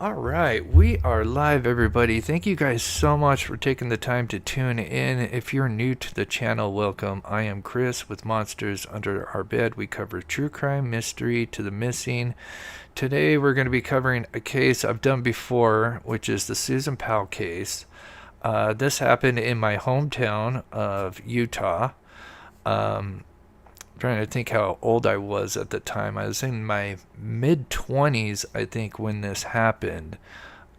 All right, we are live, everybody. Thank you guys so much for taking the time to tune in. If you're new to the channel, welcome. I am Chris with Monsters Under Our Bed. We cover true crime, mystery, to the missing. Today, we're going to be covering a case I've done before, which is the Susan Powell case. This happened in my hometown of Utah. Trying to think how old I was at the time. I was in my mid 20s, I think, when this happened.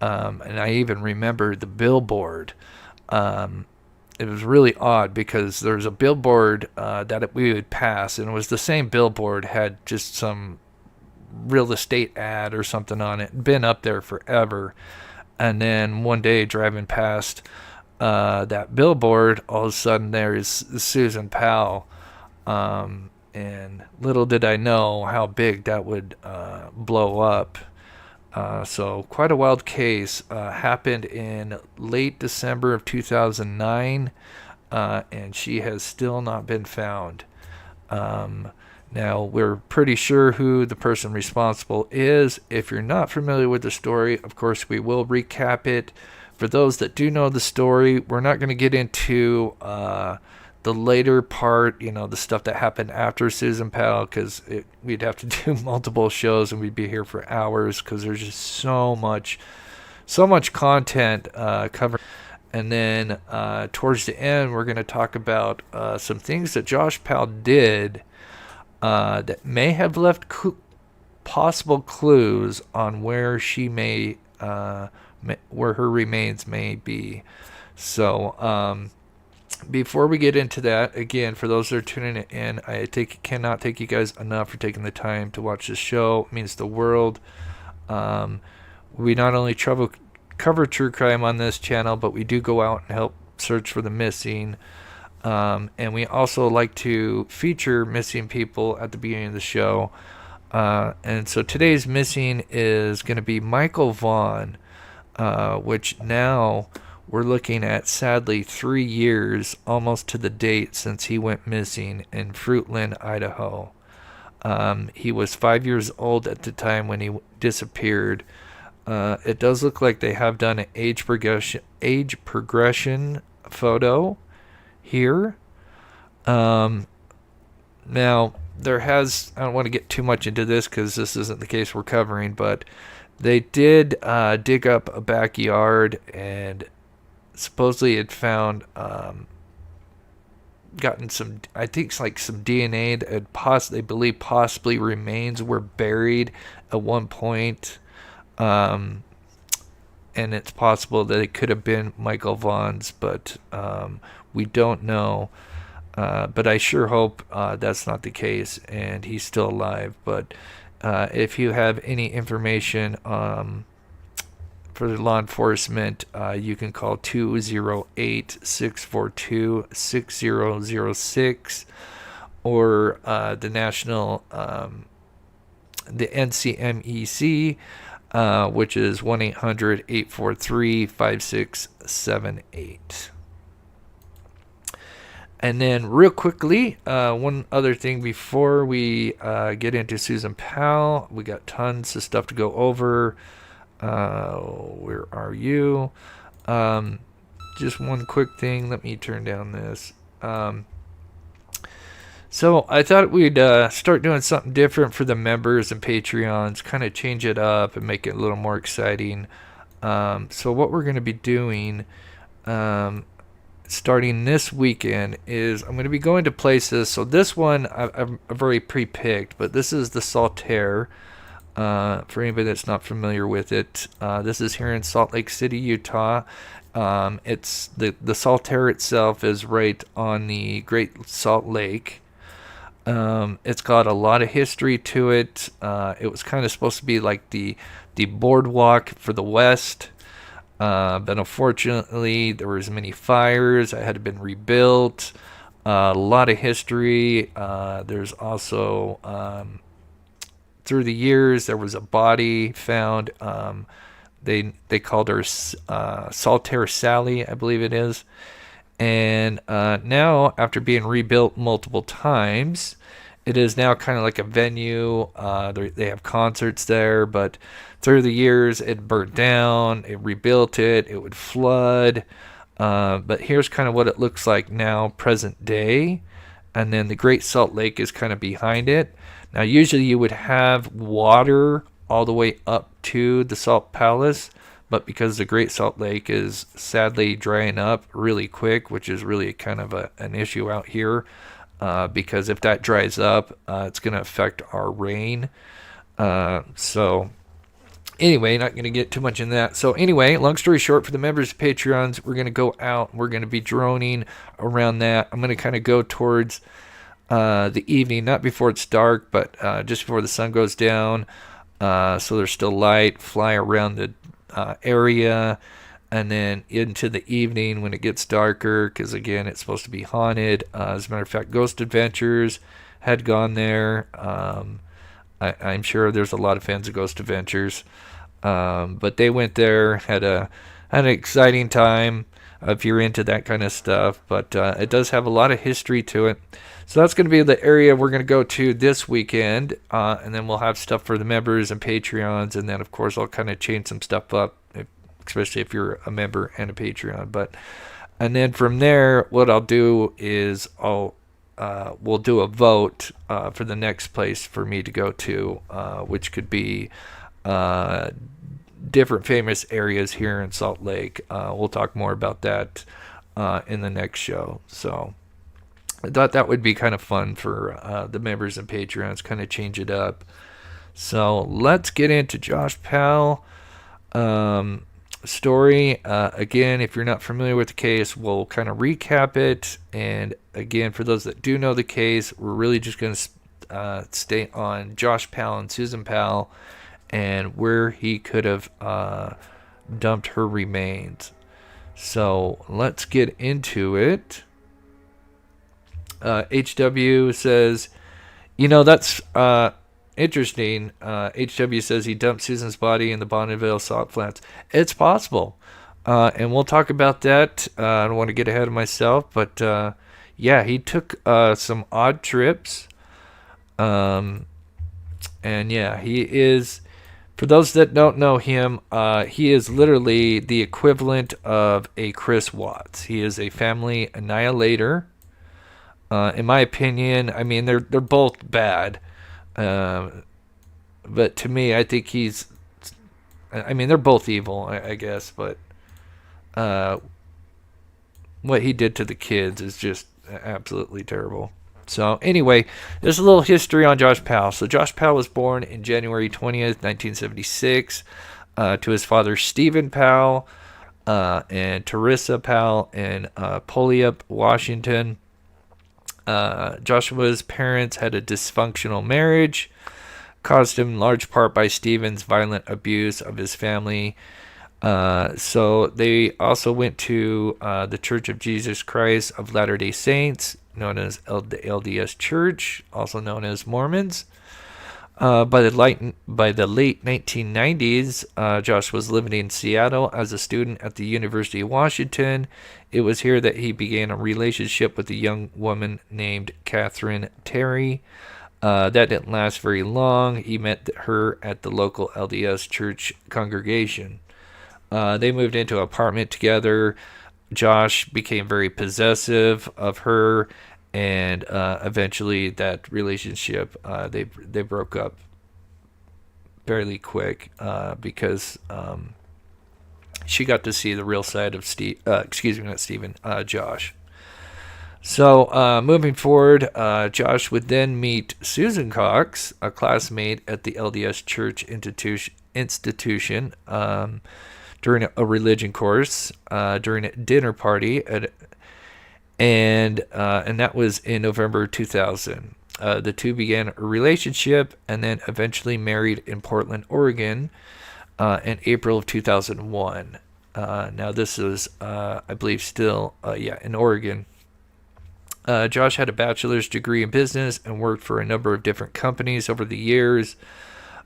And I even remember the billboard. It was really odd because there was a billboard that we would pass, and it was the same billboard, had just some real estate ad or something on it. Been up there forever. And then one day driving past that billboard, all of a sudden there's Susan Powell. And little did I know how big that would blow up. So quite a wild case. Happened in late December of 2009, and she has still not been found. Now, we're pretty sure who the person responsible is. If you're not familiar with the story, of course, we will recap it. For those that do know the story, we're not going to get into the later part, the stuff that happened after Susan Powell, because we'd have to do multiple shows and we'd be here for hours because there's just so much content covered. And then towards the end, we're going to talk about some things that Josh Powell did that may have left possible clues on where she where her remains may be. So, before we get into that, again, for those that are tuning in, I cannot thank you guys enough for taking the time to watch this show. It means the world. We not only cover true crime on this channel, but we do go out and help search for the missing. And we also like to feature missing people at the beginning of the show. And so today's missing is going to be Michael Vaughn, which now we're looking at, sadly, 3 years, almost to the date, since he went missing in Fruitland, Idaho. He was 5 years old at the time when he disappeared. It does look like they have done an age progression photo here. Now, I don't want to get too much into this because this isn't the case we're covering, but they did dig up a backyard and supposedly had found gotten some, I think, like some DNA that had they believe possibly remains were buried at one point, and it's possible that it could have been Michael Vaughn's, but we don't know. But I sure hope that's not the case and he's still alive. But if you have any information for the law enforcement, you can call 208-642-6006 or the national, the NCMEC, which is 1-800-843-5678. And then real quickly, one other thing before we get into Susan Powell, we got tons of stuff to go over. Where are you? Just one quick thing. Let me turn down this. So I thought we'd start doing something different for the members and Patreons, kind of change it up and make it a little more exciting. So what we're going to be doing starting this weekend is I'm going to be going to places. So this one I've already pre-picked, but this is the Saltaire. For anybody that's not familiar with it, this is here in Salt Lake City, Utah. It's the Saltaire itself is right on the Great Salt Lake. It's got a lot of history to it. It was kind of supposed to be like the boardwalk for the West, but unfortunately there was many fires. It had been rebuilt. A lot of history. There's also through the years, there was a body found. They called her Saltaire Sally, I believe it is. And now, after being rebuilt multiple times, It is now kind of like a venue. They have concerts there, but through the years it burnt down. It rebuilt it. It would flood. But here's kind of what it looks like now, present day. And then the Great Salt Lake is kind of behind it. Now, usually you would have water all the way up to the Salt Palace, but because the Great Salt Lake is sadly drying up really quick, which is really kind of an issue out here, because if that dries up, it's going to affect our rain. So anyway, not going to get too much in that. So anyway, long story short, for the members of Patreons, we're going to go out. We're going to be droning around that. I'm going to kind of go towards the evening, not before it's dark, but just before the sun goes down. So there's still light, fly around the area, and then into the evening when it gets darker, because again, it's supposed to be haunted. As a matter of fact, Ghost Adventures had gone there. I'm sure there's a lot of fans of Ghost Adventures, but they went there, had an exciting time if you're into that kind of stuff. But it does have a lot of history to it. So that's going to be the area we're going to go to this weekend, and then we'll have stuff for the members and Patreons, and then of course I'll kind of change some stuff up, especially if you're a member and a Patreon. And then from there, what I'll do is we'll do a vote for the next place for me to go to, which could be different famous areas here in Salt Lake. We'll talk more about that in the next show. So I thought that would be kind of fun for the members and Patreons, kind of change it up. So let's get into Josh Powell story. Again, if you're not familiar with the case, we'll kind of recap it. And again, for those that do know the case, we're really just going to stay on Josh Powell and Susan Powell and where he could have dumped her remains. So let's get into it. HW says, that's interesting. HW says he dumped Susan's body in the Bonneville Salt Flats. It's possible. And we'll talk about that. I don't want to get ahead of myself, but yeah, he took some odd trips. And yeah, he is, for those that don't know him, he is literally the equivalent of a Chris Watts. He is a family annihilator. In my opinion, I mean, they're both bad. But to me, I think they're both evil, I guess. But what he did to the kids is just absolutely terrible. So anyway, there's a little history on Josh Powell. So Josh Powell was born in January 20th, 1976, to his father, Stephen Powell, and Teresa Powell in Puyallup, Washington. Joshua's parents had a dysfunctional marriage, caused in large part by Stephen's violent abuse of his family. So they also went to the Church of Jesus Christ of Latter-day Saints, known as the LDS Church, also known as Mormons. By the late 1990s, Josh was living in Seattle as a student at the University of Washington. It was here that he began a relationship with a young woman named Catherine Terry. That didn't last very long. He met her at the local LDS church congregation. They moved into an apartment together. Josh became very possessive of her, and eventually that relationship, they broke up fairly quick because she got to see the real side of Josh. So moving forward, Josh would then meet Susan Cox, a classmate at the LDS Church institution during a religion course, during a dinner party, and that was in November 2000. The two began a relationship and then eventually married in Portland, Oregon, in April of 2001. Now this is, I believe, still in Oregon. Josh had a bachelor's degree in business and worked for a number of different companies over the years,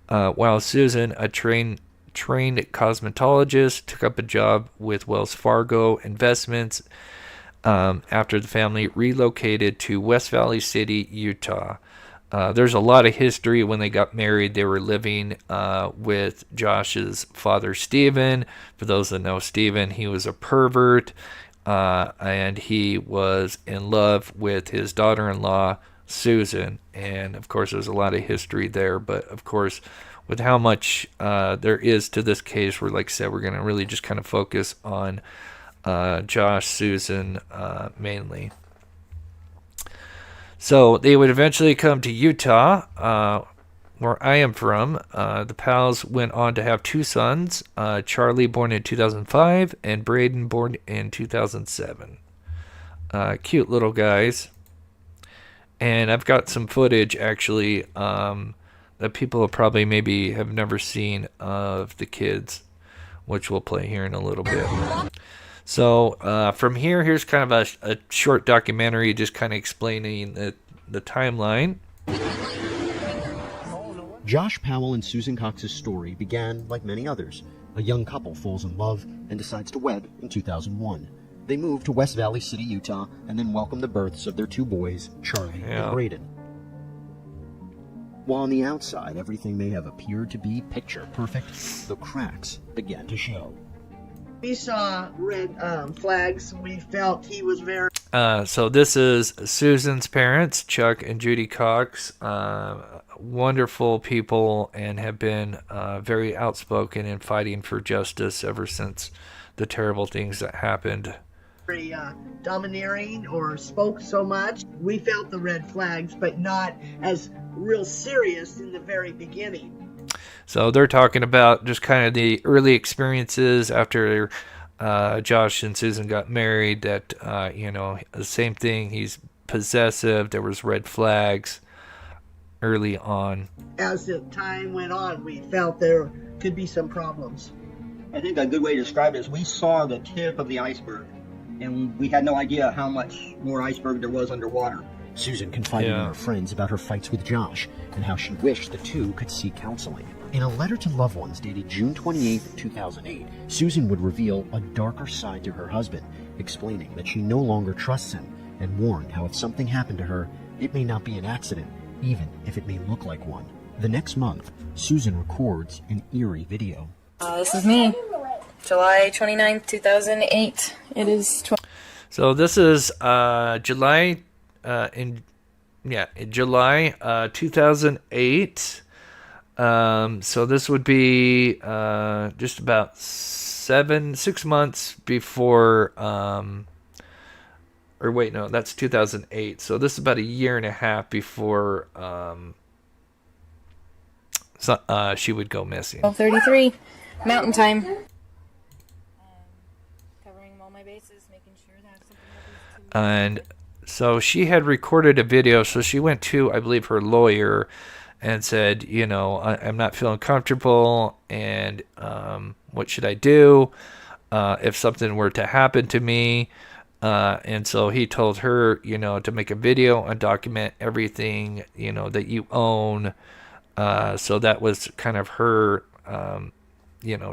while Susan, a trained cosmetologist, took up a job with Wells Fargo Investments after the family relocated to West Valley City, Utah. There's a lot of history. When they got married, they were living with Josh's father, Stephen. For those that know Stephen, he was a pervert, and he was in love with his daughter-in-law, Susan. And of course, there's a lot of history there. But of course, with how much there is to this case, like I said, we're going to really just kind of focus on Josh, Susan mainly. So they would eventually come to Utah, where I am from. The Powells went on to have 2 sons, Charlie, born in 2005, and Braden, born in 2007. Cute little guys. And I've got some footage, actually, that people will probably maybe have never seen of the kids, which we'll play here in a little bit. So from here's kind of a short documentary just kind of explaining the timeline. Josh Powell and Susan Cox's story began like many others. A young couple falls in love and decides to wed in 2001. They move to West Valley City, Utah, and then welcome the births of their 2 boys, Charlie and Braden. While on the outside everything may have appeared to be picture perfect, the cracks began to show. We saw red flags. We felt he was very... So this is Susan's parents, Chuck and Judy Cox. Wonderful people, and have been very outspoken in fighting for justice ever since the terrible things that happened. Very domineering or spoke so much. We felt the red flags, but not as real serious in the very beginning. So they're talking about just kind of the early experiences after Josh and Susan got married, that, the same thing. He's possessive. There was red flags early on. As the time went on, we felt there could be some problems. I think a good way to describe it is we saw the tip of the iceberg, and we had no idea how much more iceberg there was underwater. Susan confided in her friends about her fights with Josh and how she wished the 2 could seek counseling. In a letter to loved ones dated June 28, 2008, Susan would reveal a darker side to her husband, explaining that she no longer trusts him, and warned how if something happened to her, it may not be an accident, even if it may look like one. The next month, Susan records an eerie video. This is me, July 29th, 2008. It is... So this is July 2008. So this would be just about 6 months before, or wait, no, that's 2008. So this is about a year and a half before she would go missing. 12:33, Mountain Time. Covering all my bases, making sure that something. And so she had recorded a video. So she went to, I believe, her lawyer and said, I'm not feeling comfortable, and what should I do if something were to happen to me? And so he told her, to make a video and document everything, that you own. So that was kind of her,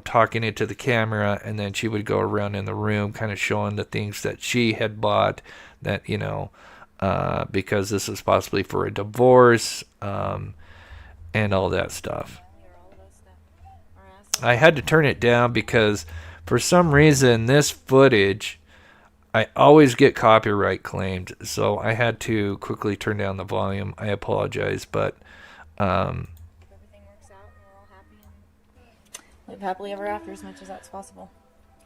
talking into the camera, and then she would go around in the room kind of showing the things that she had bought that, because this was possibly for a divorce, and all that stuff. I had to turn it down because for some reason this footage, I always get copyright claimed, so I had to quickly turn down the volume. I apologize, but everything works out and we're all happy and live happily ever after as much as that's possible.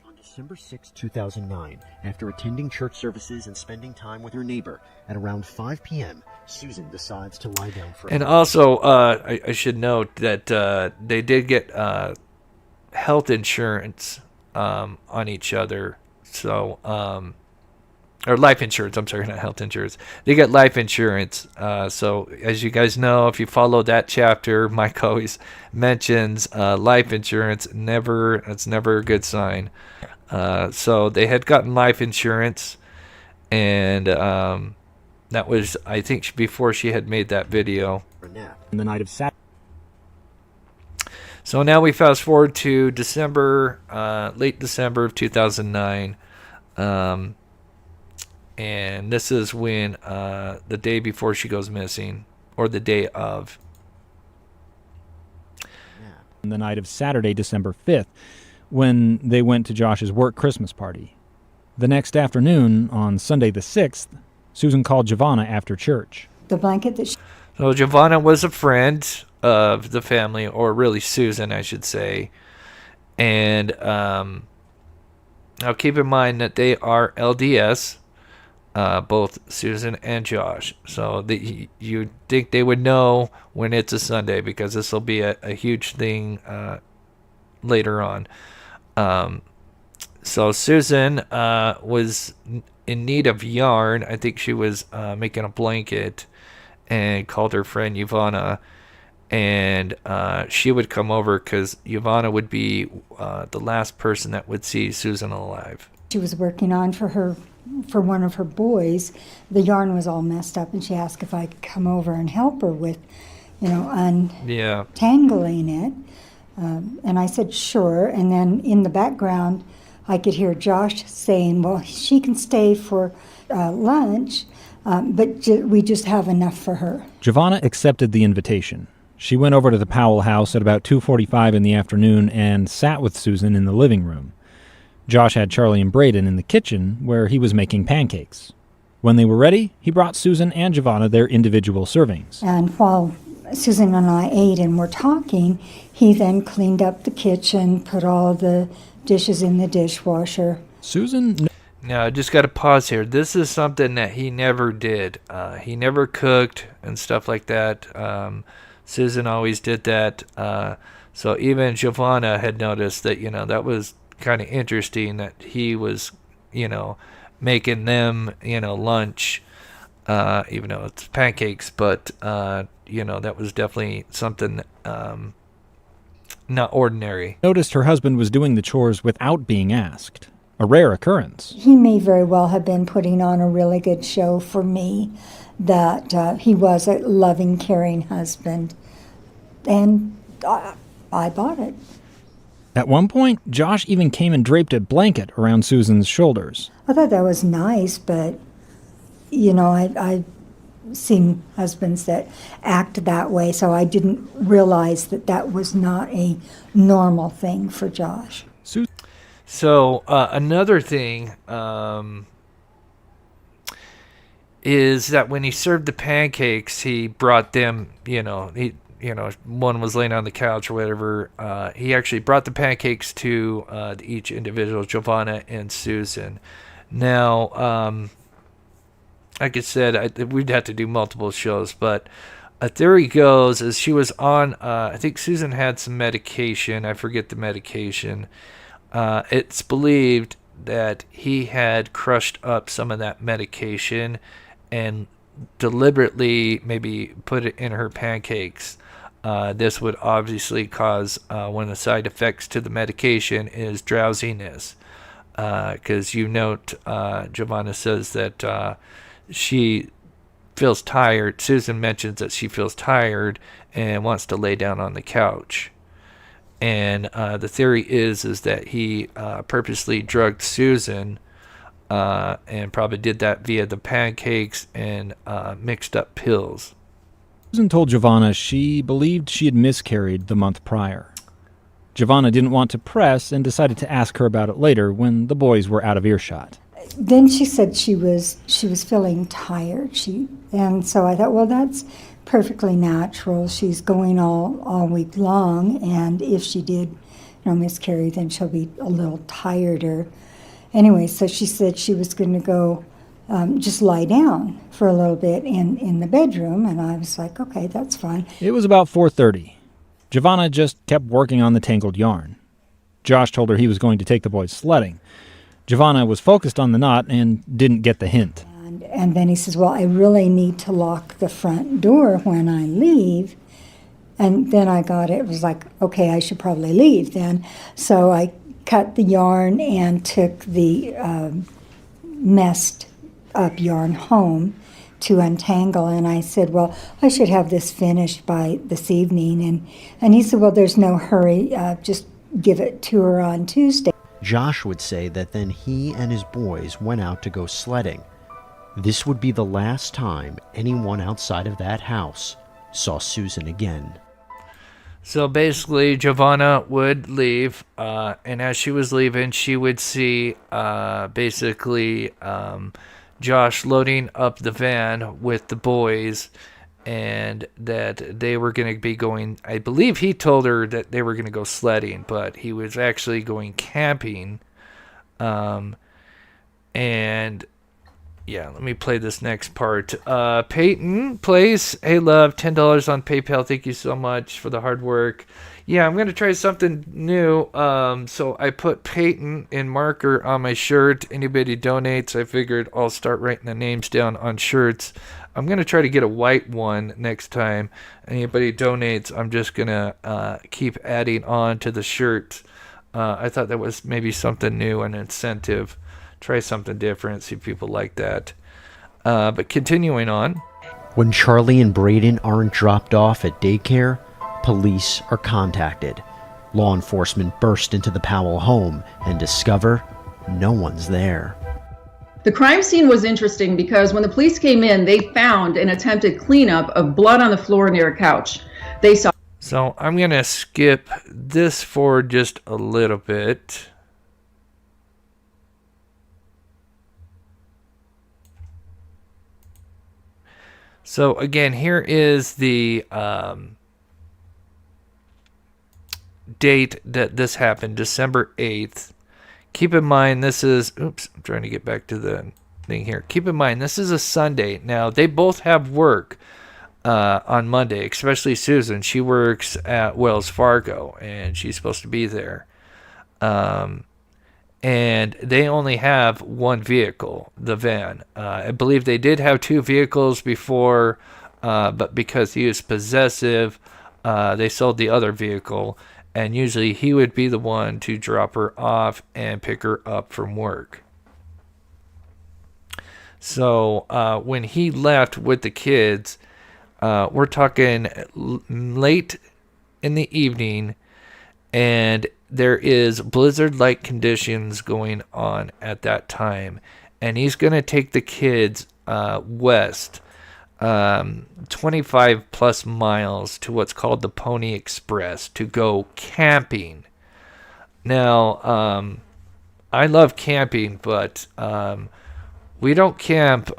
On December 6, 2009, after attending church services and spending time with her neighbor, at around 5 p.m., Susan decides to lie down for a And also, I should note that they did get health insurance on each other. So, or life insurance. I'm sorry, not health insurance. They get life insurance. So, as you guys know, if you follow that chapter, Mike always mentions life insurance. That's never a good sign. So they had gotten life insurance, and that was, I think, before she had made that video. In the night of Saturday. So now we fast forward to December, late December of 2009. And this is when, the day before she goes missing. or the day of. The night of Saturday, December 5th, when they went to Josh's work Christmas party. The next afternoon, on Sunday the 6th, Susan called Giovanna after church. The blanket that So Giovanna was a friend of the family, or really Susan, I should say. And now keep in mind that they are LDS, both Susan and Josh. So you think they would know when it's a Sunday, because this will be a huge thing later on. So Susan was in need of yarn. I think she was making a blanket, and called her friend Giovanna. And she would come over because Giovanna would be the last person that would see Susan alive. she was working on for one of her boys, the yarn was all messed up, and she asked if I could come over and help her with, untangling it. And I said, sure. And then in the background, I could hear Josh saying, well, she can stay for lunch, but we just have enough for her. Giovanna accepted the invitation. She went over to the Powell house at about 2:45 in the afternoon and sat with Susan in the living room. Josh had Charlie and Braden in the kitchen, where he was making pancakes. When they were ready, he brought Susan and Giovanna their individual servings. And while Susan and I ate and were talking, he then cleaned up the kitchen, put all the dishes in the dishwasher. Susan... Now, I just got to pause here. This is something that he never did. He never cooked and stuff like that. Susan always did that. So even Giovanna had noticed that, that was kind of interesting that he was, making them, lunch, even though it's pancakes. But, that was definitely something not ordinary. Noticed her husband was doing the chores without being asked. A rare occurrence. He may very well have been putting on a really good show for me, that he was a loving, caring husband. And I bought it. At one point, Josh even came and draped a blanket around Susan's shoulders. I thought that was nice, but, I've seen husbands that act that way, so I didn't realize that was not a normal thing for Josh. So another thing is that when he served the pancakes, he brought them, one was laying on the couch or whatever. He actually brought the pancakes to each individual, Giovanna and Susan. Now, like I said, we'd have to do multiple shows, but a theory goes as she was on, I think Susan had some medication. I forget the medication. It's believed that he had crushed up some of that medication and deliberately maybe put it in her pancakes. This would obviously cause one of the side effects to the medication is drowsiness. Because Giovanna says that she feels tired. Susan mentions that she feels tired and wants to lay down on the couch. And the theory is that he purposely drugged Susan and probably did that via the pancakes and mixed up pills. Susan told Giovanna she believed she had miscarried the month prior. Giovanna didn't want to press and decided to ask her about it later when the boys were out of earshot. Then she said she was feeling tired. And so I thought, well, that's perfectly natural. She's going all week long, and if she did, miscarry, then she'll be a little tireder. Anyway, so she said she was going to go just lie down for a little bit in the bedroom, and I was like, okay, that's fine. It was about 4:30. Giovanna just kept working on the tangled yarn. Josh told her he was going to take the boys sledding. Giovanna was focused on the knot and didn't get the hint. And then he says, well, I really need to lock the front door when I leave. And then I got it. It was like, okay, I should probably leave then. So I cut the yarn and took the messed up yarn home to untangle. And I said, well, I should have this finished by this evening. And he said, well, there's no hurry. Just give it to her on Tuesday. Josh would say that then he and his boys went out to go sledding. This would be the last time anyone outside of that house saw Susan again. So basically, Giovanna would leave, and as she was leaving, she would see Josh loading up the van with the boys, and that they were going to be going, I believe he told her that they were going to go sledding, but he was actually going camping. And yeah, let me play this next part. Peyton plays, "Hey love, $10 on PayPal. Thank you so much for the hard work. Yeah, I'm going to try something new. So I put Peyton in marker on my shirt. Anybody donates, I figured I'll start writing the names down on shirts. I'm going to try to get a white one next time. Anybody donates, I'm just going to keep adding on to the shirt. I thought that was maybe something new, an incentive. Try something different, see if people like that. But continuing on. When Charlie and Braden aren't dropped off at daycare, police are contacted. Law enforcement burst into the Powell home and discover no one's there. The crime scene was interesting because when the police came in, they found an attempted cleanup of blood on the floor near a couch. They saw. So I'm going to skip this for just a little bit. So again, here is the date that this happened, December 8th. Keep in mind, this is, I'm trying to get back to the thing here. Keep in mind, this is a Sunday. Now, they both have work on Monday, especially Susan. She works at Wells Fargo, and she's supposed to be there. And they only have one vehicle, the van. I believe they did have two vehicles before, but because he was possessive, they sold the other vehicle. And usually he would be the one to drop her off and pick her up from work. So when he left with the kids, we're talking late in the evening, and there is blizzard-like conditions going on at that time. And he's going to take the kids west 25 plus miles to what's called the Pony Express to go camping. Now, I love camping, but we don't camp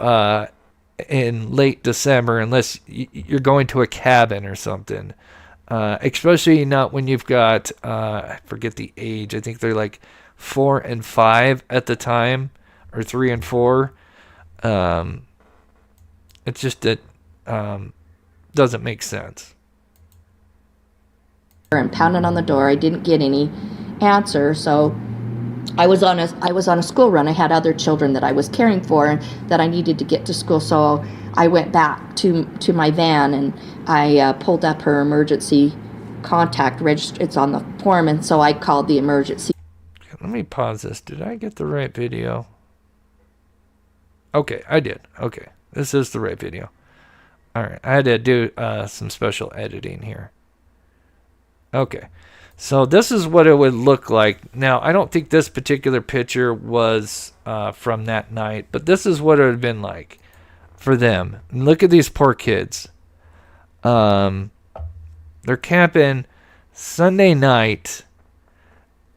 in late December unless you're going to a cabin or something. Especially not when you've got, I forget the age, I think they're like 4 and 5 at the time, or 3 and 4. It's just that doesn't make sense. And pounded on the door. I didn't get any answer, so I was on a school run. I had other children that I was caring for and that I needed to get to school, so I went back to my van and I pulled up her emergency contact register. It's on the form, and so I called the emergency. Let me pause this. Did I get the right video? Okay, I did. Okay. This is the right video. All right. I had to do some special editing here. Okay. So this is what it would look like. Now, I don't think this particular picture was from that night, but this is what it would have been like for them. And look at these poor kids. They're camping Sunday night,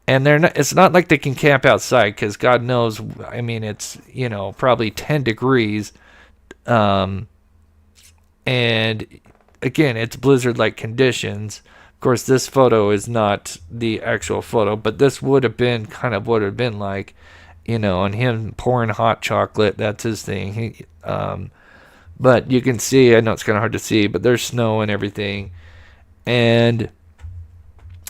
and it's not like they can camp outside because God knows, I mean, it's, probably 10 degrees. And again, it's blizzard-like conditions. Of course, this photo is not the actual photo, but this would have been kind of what it would have been like, and him pouring hot chocolate. That's his thing. But you can see, I know it's kind of hard to see, but there's snow and everything. And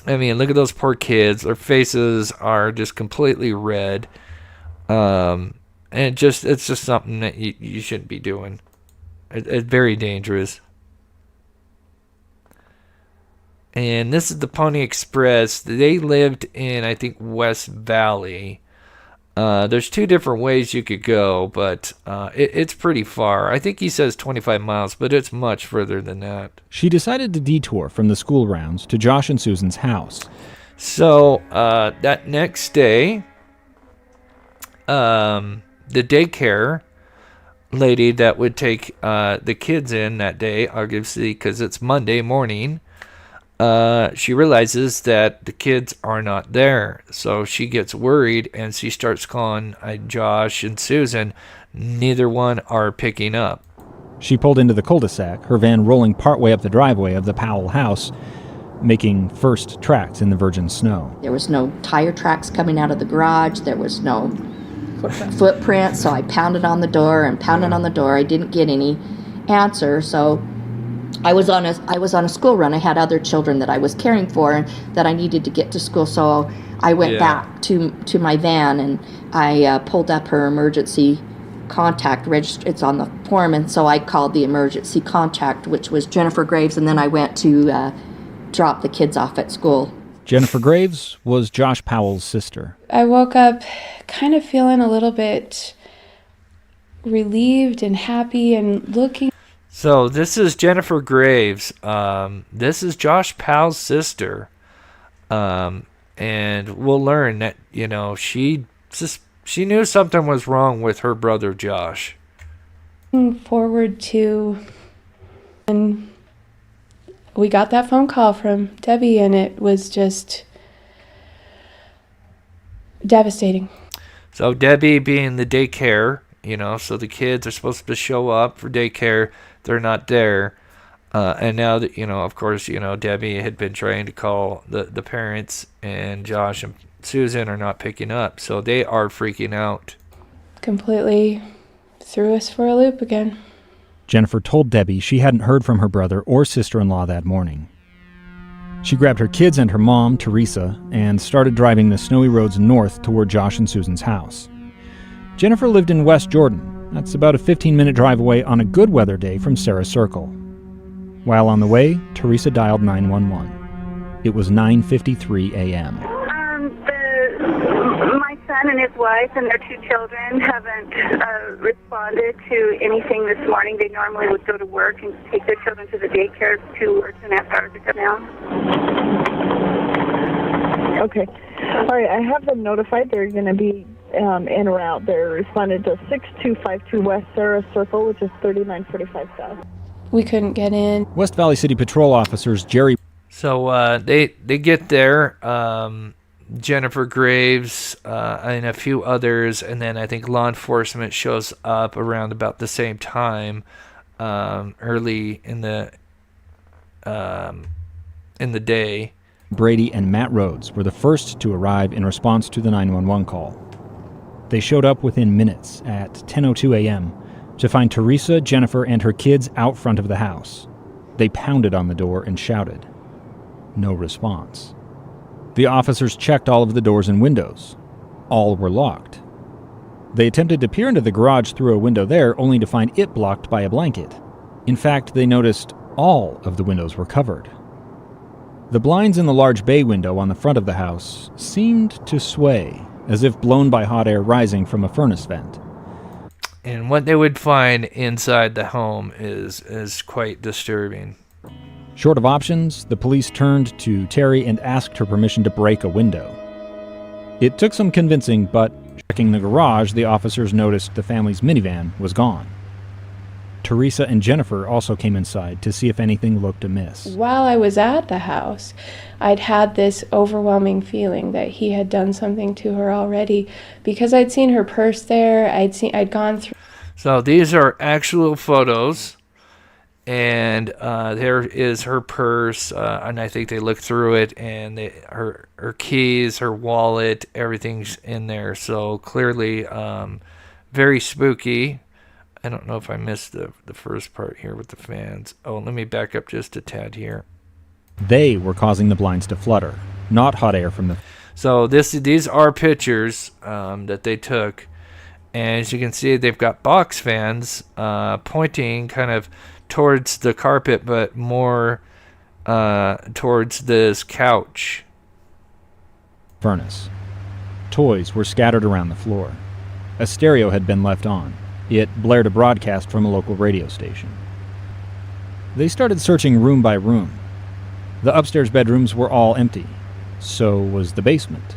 I mean, look at those poor kids. Their faces are just completely red. And it's just something that you shouldn't be doing. It's very dangerous. And this is the Pony Express. They lived in, I think, West Valley. There's two different ways you could go, but it's pretty far. I think he says 25 miles, but it's much further than that. She decided to detour from the school rounds to Josh and Susan's house. So that next day, the daycare lady that would take the kids in that day, obviously because it's Monday morning, she realizes that the kids are not there. So she gets worried and she starts calling Josh and Susan. Neither one are picking up. She pulled into the cul-de-sac, her van rolling partway up the driveway of the Powell house, making first tracks in the virgin snow. There was no tire tracks coming out of the garage. There was no footprints, so I pounded on the door and pounded on the door. I didn't get any answer, so I was on a school run. I had other children that I was caring for and that I needed to get to school, so I went back to my van and I pulled up her emergency contact register. It's on the form, and so I called the emergency contact, which was Jennifer Graves, and then I went to drop the kids off at school. Jennifer Graves was Josh Powell's sister. I woke up kind of feeling a little bit relieved and happy and looking. So this is Jennifer Graves. This is Josh Powell's sister. And we'll learn that, she knew something was wrong with her brother Josh. Forward to, and we got that phone call from Debbie, and it was just devastating. So Debbie being the daycare, so the kids are supposed to show up for daycare. They're not there. And now that, of course, Debbie had been trying to call the parents, and Josh and Susan are not picking up. So they are freaking out. Completely threw us for a loop again. Jennifer told Debbie she hadn't heard from her brother or sister-in-law that morning. She grabbed her kids and her mom, Teresa, and started driving the snowy roads north toward Josh and Susan's house. Jennifer lived in West Jordan. That's about a 15-minute drive away on a good weather day from Sarah Circle. While on the way, Teresa dialed 911. It was 9:53 a.m. My son and his wife and their 2 children haven't responded to anything this morning. They normally would go to work and take their children to the daycare 2 or 2.5 hours ago now. Okay. All right, I have them notified. They're going to be in or out. They're responded to 6252 West Sarah Circle, which is 3945 South. We couldn't get in. West Valley City Patrol officers Jerry... So they get there, Jennifer Graves and a few others, and then I think law enforcement shows up around about the same time, early in the day. Brady and Matt Rhodes were the first to arrive in response to the 911 call. They showed up within minutes at 10:02 a.m. to find Teresa, Jennifer, and her kids out front of the house. They pounded on the door and shouted. No response. The officers checked all of the doors and windows. All were locked. They attempted to peer into the garage through a window there, only to find it blocked by a blanket. In fact, they noticed all of the windows were covered. The blinds in the large bay window on the front of the house seemed to sway, as if blown by hot air rising from a furnace vent. And what they would find inside the home is quite disturbing. Short of options, the police turned to Terry and asked her permission to break a window. It took some convincing, but checking the garage, the officers noticed the family's minivan was gone. Teresa and Jennifer also came inside to see if anything looked amiss. While I was at the house, I'd had this overwhelming feeling that he had done something to her already, because I'd seen her purse there. I'd gone through. So these are actual photos, and there is her purse, and I think they looked through it, and her keys, her wallet, everything's in there. So clearly, very spooky. I don't know if I missed the first part here with the fans. Oh, let me back up just a tad here. They were causing the blinds to flutter, not hot air from the... So these are pictures that they took. And as you can see, they've got box fans pointing kind of towards the carpet, but more towards this couch. Furnace. Toys were scattered around the floor. A stereo had been left on. It blared a broadcast from a local radio station. They started searching room by room. The upstairs bedrooms were all empty. So was the basement.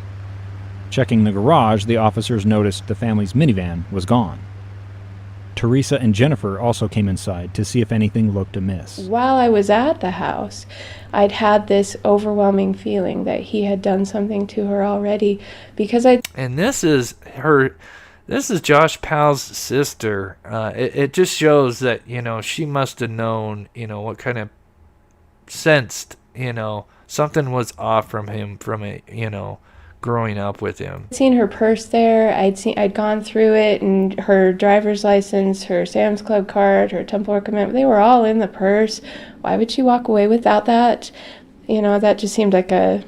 Checking the garage, the officers noticed the family's minivan was gone. Teresa and Jennifer also came inside to see if anything looked amiss. While I was at the house, I'd had this overwhelming feeling that he had done something to her already because And this is Josh Powell's sister. It just shows that, she must have known, what kind of sensed, something was off from him growing up with him. I'd seen her purse there. I'd gone through it, and her driver's license, her Sam's Club card, her Temple Work Commitment, they were all in the purse. Why would she walk away without that? That just seemed like a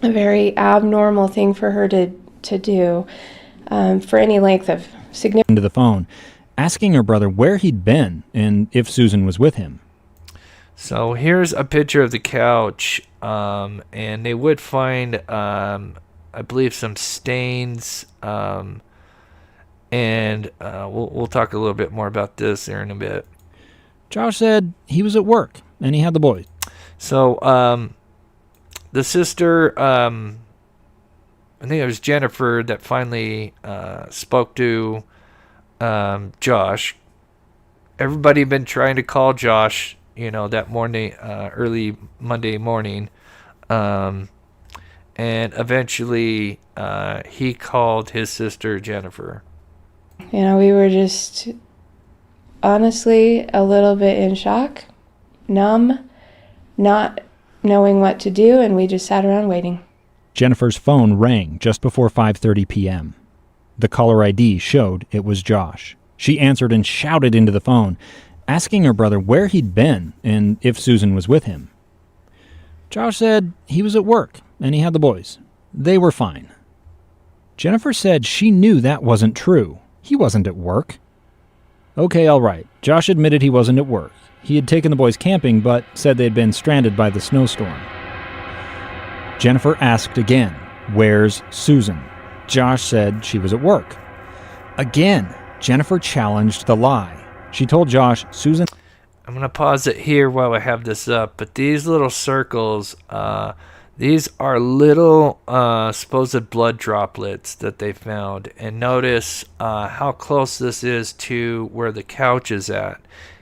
very abnormal thing for her to do for any length of significance. Into the phone, asking her brother where he'd been and if Susan was with him. So here's a picture of the couch, and they would find, I believe, some stains, and we'll talk a little bit more about this here in a bit. Josh said he was at work, and he had the boys. So the sister, I think it was Jennifer, that finally spoke to Josh. Everybody had been trying to call Josh, that morning, early Monday morning. And eventually he called his sister, Jennifer. We were just honestly a little bit in shock, numb, not knowing what to do, and we just sat around waiting. Jennifer's phone rang just before 5:30 p.m. The caller ID showed it was Josh. She answered and shouted into the phone, asking her brother where he'd been and if Susan was with him. Josh said he was at work and he had the boys. They were fine. Jennifer said she knew that wasn't true. He wasn't at work. Okay, all right. Josh admitted he wasn't at work. He had taken the boys camping, but said they'd been stranded by the snowstorm. Jennifer asked again, "Where's Susan?" Josh said she was at work. Again, Jennifer challenged the lie. She told Josh, Susan... I'm going to pause it here while I have this up, but these little circles, these are little supposed blood droplets that they found. And notice how close this is to where the couch is at.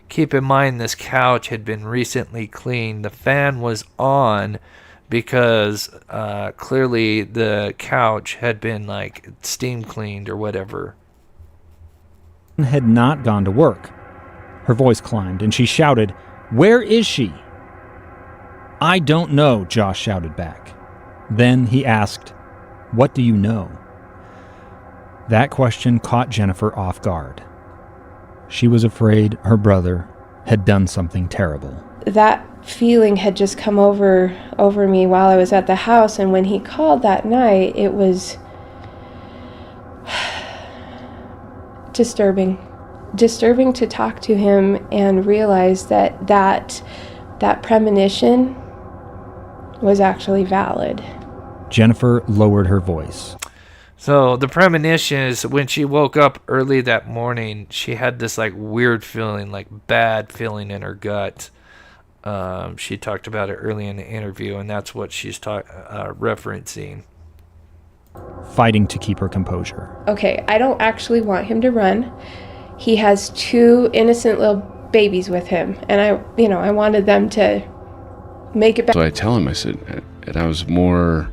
Keep in mind this couch had been recently cleaned. The fan was on because clearly the couch had been steam cleaned or whatever. Had not gone to work. Her voice climbed and she shouted, "Where is she?" "I don't know," Josh shouted back. Then he asked, "What do you know?" That question caught Jennifer off guard. She was afraid her brother had done something terrible. That feeling had just come over me while I was at the house, and when he called that night, it was disturbing to talk to him and realize that premonition was actually valid. Jennifer lowered her voice. So the premonition is when she woke up early that morning, she had this weird feeling, bad feeling in her gut. She talked about it early in the interview, and that's what she's referencing. Fighting to keep her composure. Okay, I don't actually want him to run. He has 2 innocent little babies with him, and I wanted them to make it back. So I tell him, I said, and I was more...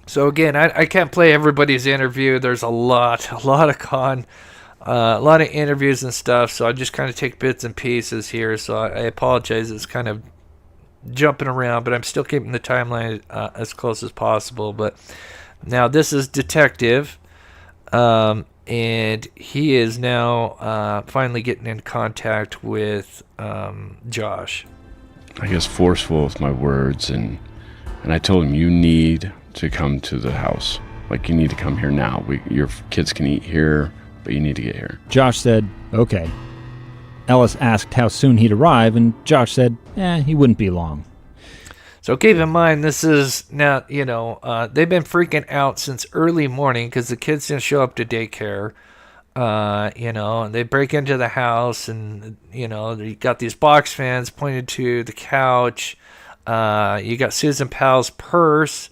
So again, I can't play everybody's interview. There's a lot of interviews and stuff, so I just kind of take bits and pieces here, so I apologize. It's kind of jumping around, but I'm still keeping the timeline as close as possible. But now this is Detective, and he is now finally getting in contact with Josh. I guess forceful with my words, and I told him, you need to come to the house. You need to come here now. Your kids can eat here, but you need to get here. Josh said, okay. Ellis asked how soon he'd arrive, and Josh said, he wouldn't be long. So keep in mind, this is now, they've been freaking out since early morning because the kids didn't show up to daycare. And they break into the house, and, you got these box fans pointed to the couch. You got Susan Powell's purse.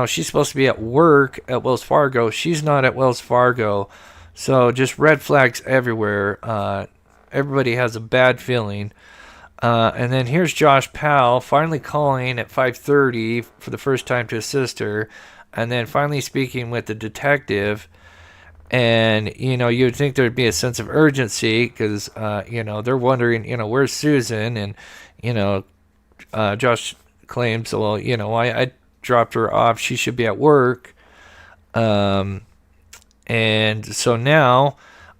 She's supposed to be at work at Wells Fargo. She's not at Wells Fargo. So just red flags everywhere. Everybody has a bad feeling. And then here's Josh Powell finally calling at 5:30 for the first time to his sister, and then finally speaking with the detective. And, you'd think there'd be a sense of urgency because, they're wondering, where's Susan? And, Josh claims, well, I dropped her off. She should be at work. And so now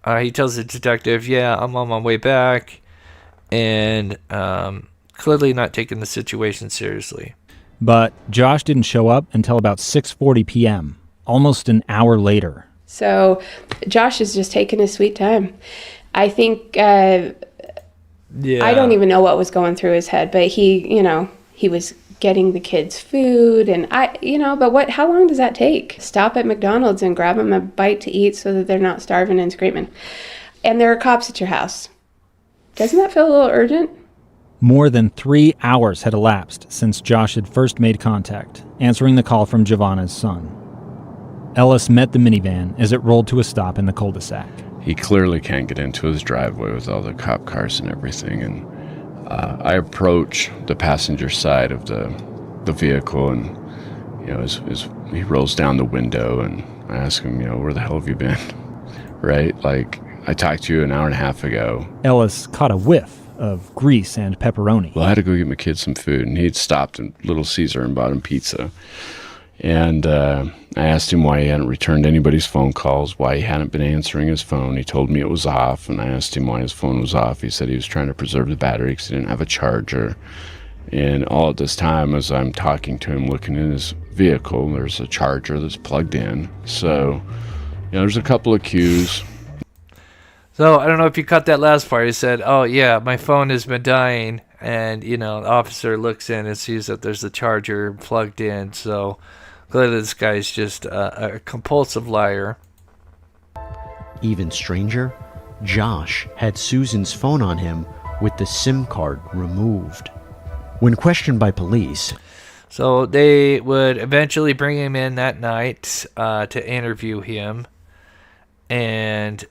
he tells the detective, yeah, I'm on my way back. And clearly not taking the situation seriously. But Josh didn't show up until about 6:40 p.m., almost an hour later. So Josh is just taking his sweet time. I think, I don't even know what was going through his head, but he was getting the kids food and how long does that take? Stop at McDonald's and grab them a bite to eat so that they're not starving and screaming. And there are cops at your house. Doesn't that feel a little urgent? More than 3 hours had elapsed since Josh had first made contact, answering the call from Giovanna's son. Ellis met the minivan as it rolled to a stop in the cul-de-sac. He clearly can't get into his driveway with all the cop cars and everything. And I approach the passenger side of the vehicle, and he rolls down the window, and I ask him, where the hell have you been? Right? Like, I talked to you an hour and a half ago. Ellis caught a whiff of grease and pepperoni. Well, I had to go get my kids some food, and he'd stopped in Little Caesar and bought him pizza. And I asked him why he hadn't returned anybody's phone calls, why he hadn't been answering his phone. He told me it was off, and I asked him why his phone was off. He said he was trying to preserve the battery because he didn't have a charger. And all at this time, as I'm talking to him, looking in his vehicle, there's a charger that's plugged in. So, there's a couple of cues. So I don't know if you caught that last part. He said, oh, yeah, my phone has been dying. And, the officer looks in and sees that there's a charger plugged in. So clearly this guy's just a compulsive liar. Even stranger, Josh had Susan's phone on him with the SIM card removed. When questioned by police... So they would eventually bring him in that night to interview him. And...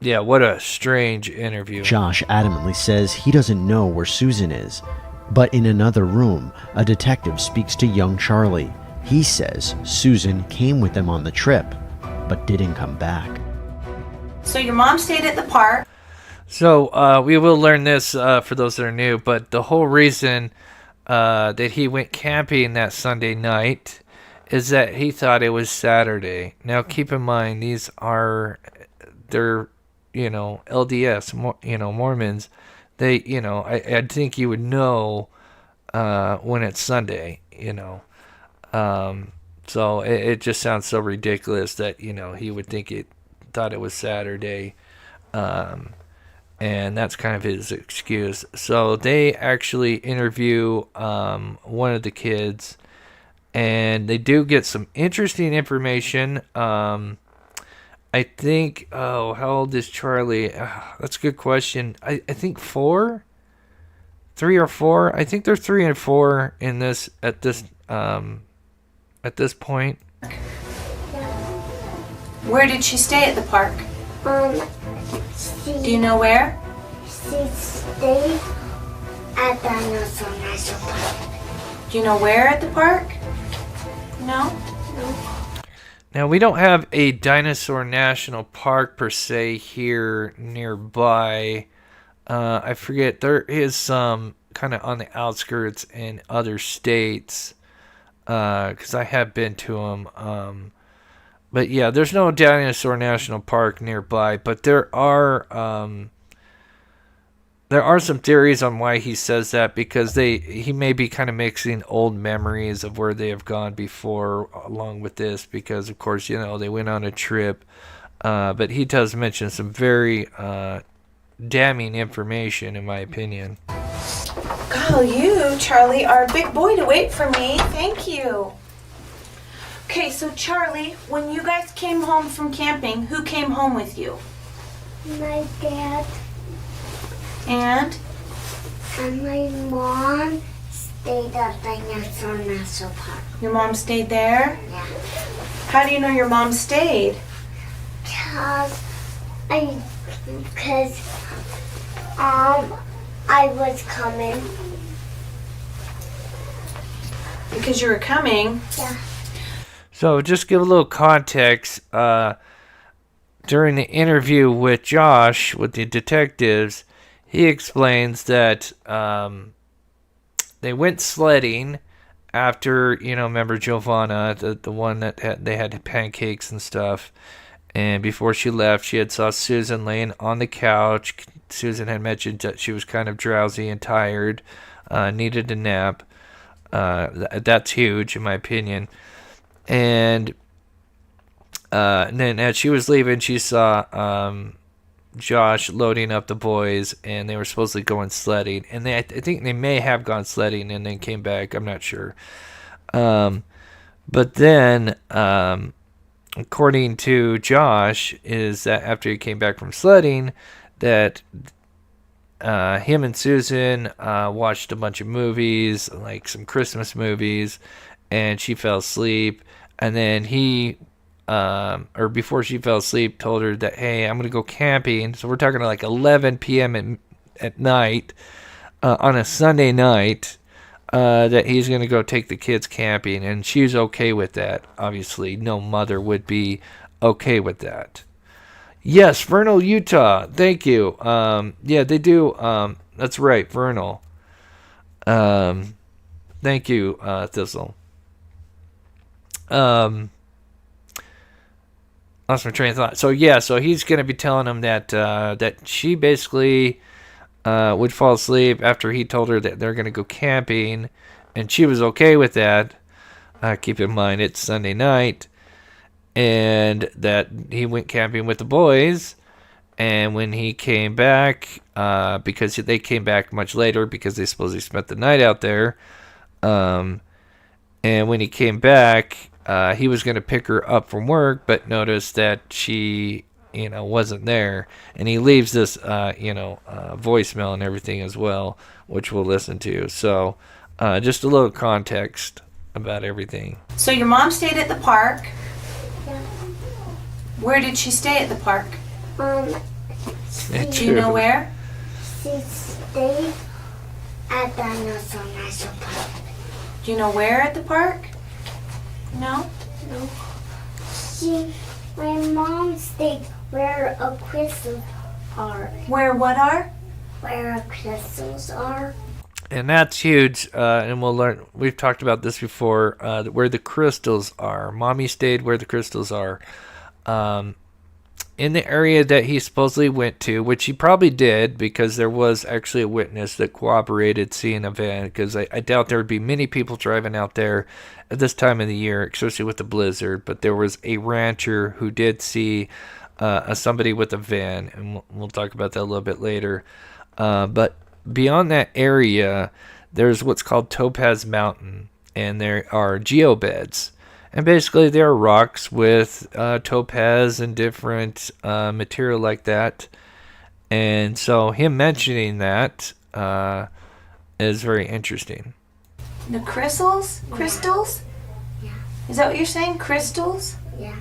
yeah, what a strange interview. Josh adamantly says he doesn't know where Susan is. But in another room, a detective speaks to young Charlie. He says Susan came with them on the trip, but didn't come back. So your mom stayed at the park. So we will learn this for those that are new, but the whole reason that he went camping that Sunday night is that he thought it was Saturday. Now keep in mind, they're LDS, Mormons. They, I think you would know when it's Sunday, So it just sounds so ridiculous that, he would thought it was Saturday. And that's kind of his excuse. So they actually interview one of the kids, and they do get some interesting information. I think, how old is Charlie? That's a good question. I think 4? 3 or 4? I think they're 3 and 4 in this at this point. Where did she stay at the park? Do you know where? She stayed at Dinosaur National Park. Do you know where at the park? No? Now, we don't have a Dinosaur National Park per se here nearby. I forget, there is some kind of on the outskirts in other states, because I have been to them. But yeah, there's no Dinosaur National Park nearby, but there are some theories on why he says that, because he may be kind of mixing old memories of where they have gone before along with this, because of course, they went on a trip. But he does mention some very damning information, in my opinion. God, you, Charlie, are a big boy to wait for me. Thank you. Okay, so Charlie, when you guys came home from camping, who came home with you? My dad. And my mom stayed at Dinosaur National Park. Your mom stayed there? Yeah. How do you know your mom stayed? Because I was coming. Because you were coming? Yeah. So just give a little context. During the interview with Josh, with the detectives, he explains that they went sledding after, remember Giovanna, the one that they had pancakes and stuff. And before she left, she had saw Susan laying on the couch. Susan had mentioned that she was kind of drowsy and tired, needed a nap. That's huge, in my opinion. And then as she was leaving, she saw Josh loading up the boys, and they were supposedly going sledding. And I think they may have gone sledding and then came back. I'm not sure. But then, according to Josh, is that after he came back from sledding, that him and Susan watched a bunch of movies, like some Christmas movies, and she fell asleep. And then he, or before she fell asleep, told her that, hey, I'm going to go camping. So we're talking like 11 p.m. at night, on a Sunday night, that he's going to go take the kids camping. And she's okay with that. Obviously, no mother would be okay with that. Yes, Vernal, Utah. Thank you. Yeah, they do. That's right, Vernal. Thank you, Thistle. Lost my train of thought. So yeah, so he's gonna be telling him that that she basically would fall asleep after he told her that they're gonna go camping, and she was okay with that. Keep in mind it's Sunday night, and that he went camping with the boys, and when he came back, because they came back much later because they supposedly spent the night out there, and when he came back, he was going to pick her up from work, but noticed that she, wasn't there, and he leaves this, voicemail and everything as well, which we'll listen to. So, just a little context about everything. So your mom stayed at the park. Where did she stay at the park? Do you know where? She stayed at Dinosaur National Park. Do you know where at the park? No? No. My mom stayed where a crystals are. Where what are? Where crystals are. And that's huge, and we'll learn. We've talked about this before, where the crystals are. Mommy stayed where the crystals are. In the area that he supposedly went to, which he probably did, because there was actually a witness that corroborated seeing a van, because I doubt there would be many people driving out there at this time of the year, especially with the blizzard, but there was a rancher who did see somebody with a van, and we'll talk about that a little bit later. But beyond that area, there's what's called Topaz Mountain, and there are geobeds. And basically, there are rocks with topaz and different material like that. And so him mentioning that is very interesting. The crystals? Crystals? Yeah. Is that what you're saying? Crystals? Yeah.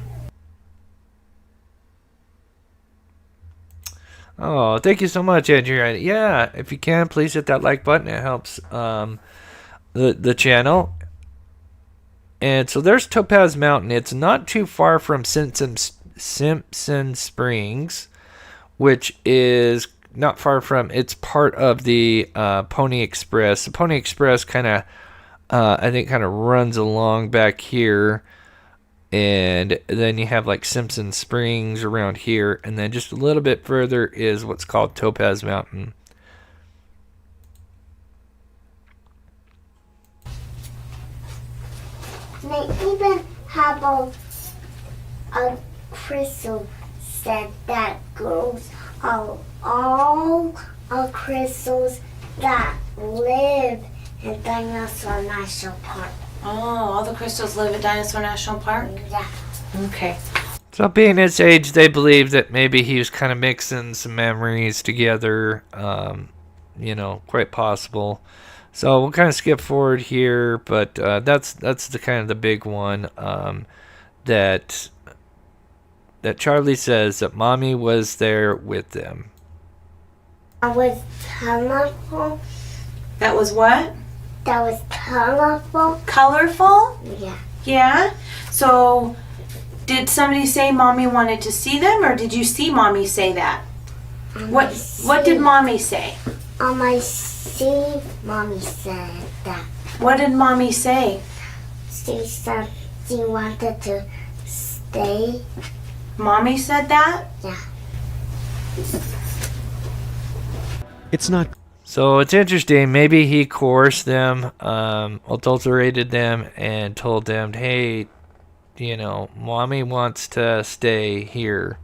Oh, thank you so much, Andrea. Yeah, if you can, please hit that like button. It helps the channel. And so there's Topaz Mountain. It's not too far from Simpson Springs, which is not far from, it's part of the Pony Express. The Pony Express kind of, I think, kind of runs along back here. And then you have like Simpson Springs around here. And then just a little bit further is what's called Topaz Mountain. They even have a crystal set that goes all crystals that live in Dinosaur National Park. Oh, all the crystals live at Dinosaur National Park? Yeah. Okay. So being his age, they believe that maybe he was kind of mixing some memories together. Quite possible. So we'll kind of skip forward here, but that's the kind of the big one that that Charlie says that Mommy was there with them. That was colorful. That was what? That was colorful. Colorful? Yeah. Yeah? So, did somebody say Mommy wanted to see them, or did you see Mommy say that? What did Mommy say? I see Mommy said that. What did Mommy say? She said she wanted to stay. Mommy said that? Yeah. It's not. So it's interesting. Maybe he coerced them, adulterated them, and told them, hey, Mommy wants to stay here.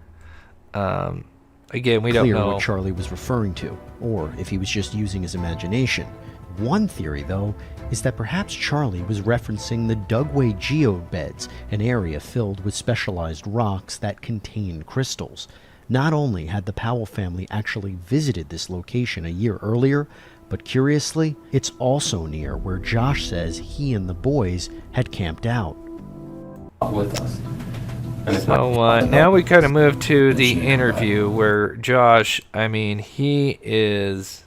Again, we don't know what Charlie was referring to, or if he was just using his imagination. One theory, though, is that perhaps Charlie was referencing the Dugway geobeds, an area filled with specialized rocks that contained crystals. Not only had the Powell family actually visited this location a year earlier, but curiously, it's also near where Josh says he and the boys had camped out. With us. So now we kind of move to the interview where Josh, he is,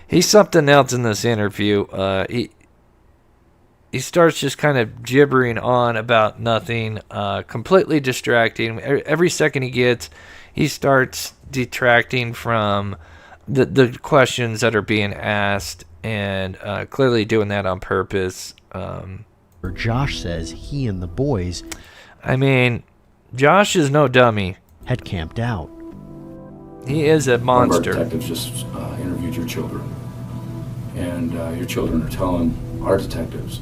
he's something else in this interview. He starts just kind of gibbering on about nothing, completely distracting. Every second he gets, he starts detracting from the questions that are being asked, and clearly doing that on purpose. Where Josh says he and the boys, Josh is no dummy, had camped out. He is a monster. One of our detectives just interviewed your children, and your children are telling our detectives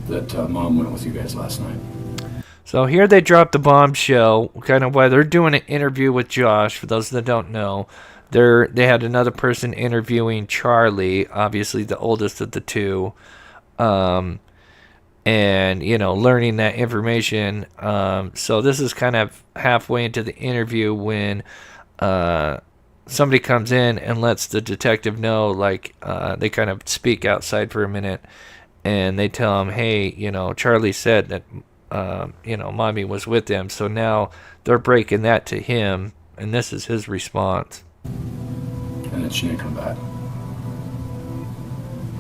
that Mom went with you guys last night. So here they drop the bombshell, kind of while they're doing an interview with Josh. For those that don't know, they had another person interviewing Charlie, obviously the oldest of the two, and learning that information. So this is kind of halfway into the interview when somebody comes in and lets the detective know, they kind of speak outside for a minute, and they tell him, hey, Charlie said that Mommy was with them. So now they're breaking that to him, and this is his response. And then she didn't come back.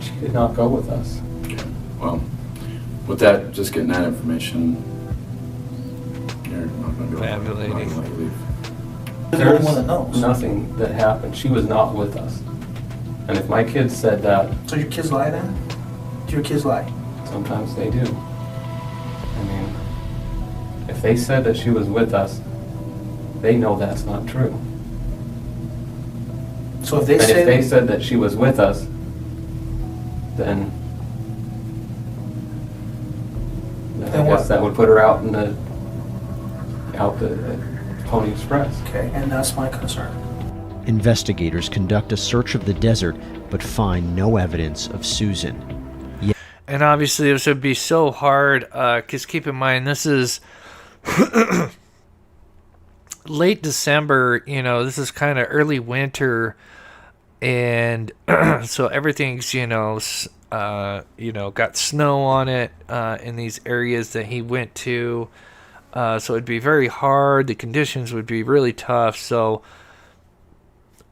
She did not go with us. Okay. Well, with that, just getting that information, you're not going to let you leave. There's nothing that happened. She was not with us. And if my kids said that... So your kids lie then? Do your kids lie? Sometimes they do. If they said that she was with us, they know that's not true. So if they if they said that she was with us, then I guess that would put her out the Pony Express. Okay, and that's my concern. Investigators conduct a search of the desert, but find no evidence of Susan. And obviously this would be so hard, because keep in mind, this is late December, this is kind of early winter, and so everything's, got snow on it in these areas that he went to, so it'd be very hard. The conditions would be really tough, so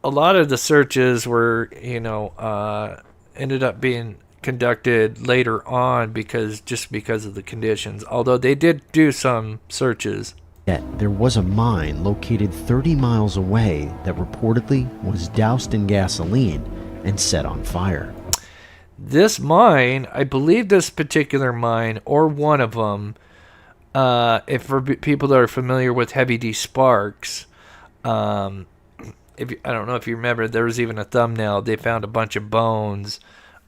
a lot of the searches were, ended up being conducted later on because of the conditions, although they did do some searches. Yet there was a mine located 30 miles away that reportedly was doused in gasoline and set on fire. This mine, I believe this particular mine, or one of them, if for people that are familiar with Heavy D Sparks, I don't know if you remember, there was even a thumbnail. They found a bunch of bones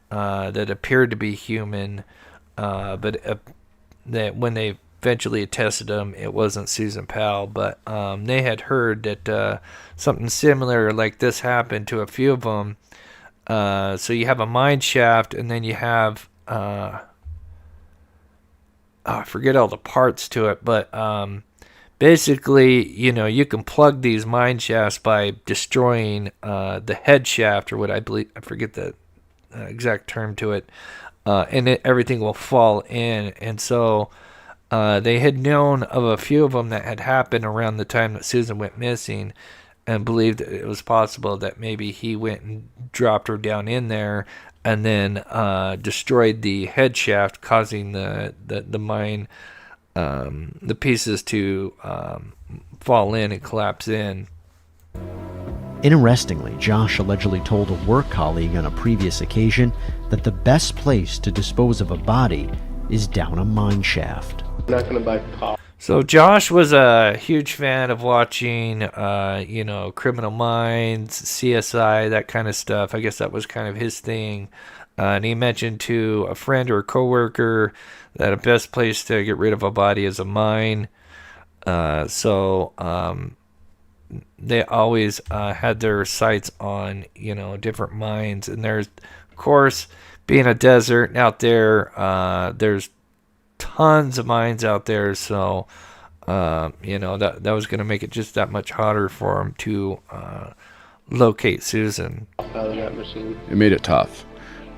that appeared to be human, but that when they eventually tested them, it wasn't Susan Powell. But they had heard that something similar like this happened to a few of them. So you have a mine shaft, and then you have I forget all the parts to it, but basically, you can plug these mine shafts by destroying the head shaft, or what I believe, I forget the exact term to it. and everything will fall in. And so they had known of a few of them that had happened around the time that Susan went missing, and believed it was possible that maybe he went and dropped her down in there and then destroyed the head shaft, causing the mine, the pieces to fall in and collapse in. Interestingly, Josh allegedly told a work colleague on a previous occasion that the best place to dispose of a body is down a mine shaft. Not going to buy pop. So Josh was a huge fan of watching, Criminal Minds, CSI, that kind of stuff. I guess that was kind of his thing. And he mentioned to a friend or a coworker that the best place to get rid of a body is a mine. So they always had their sights on, different mines. And there's, of course, being a desert out there, there's tons of mines out there. So, that was going to make it just that much harder for him to locate Susan. It made it tough.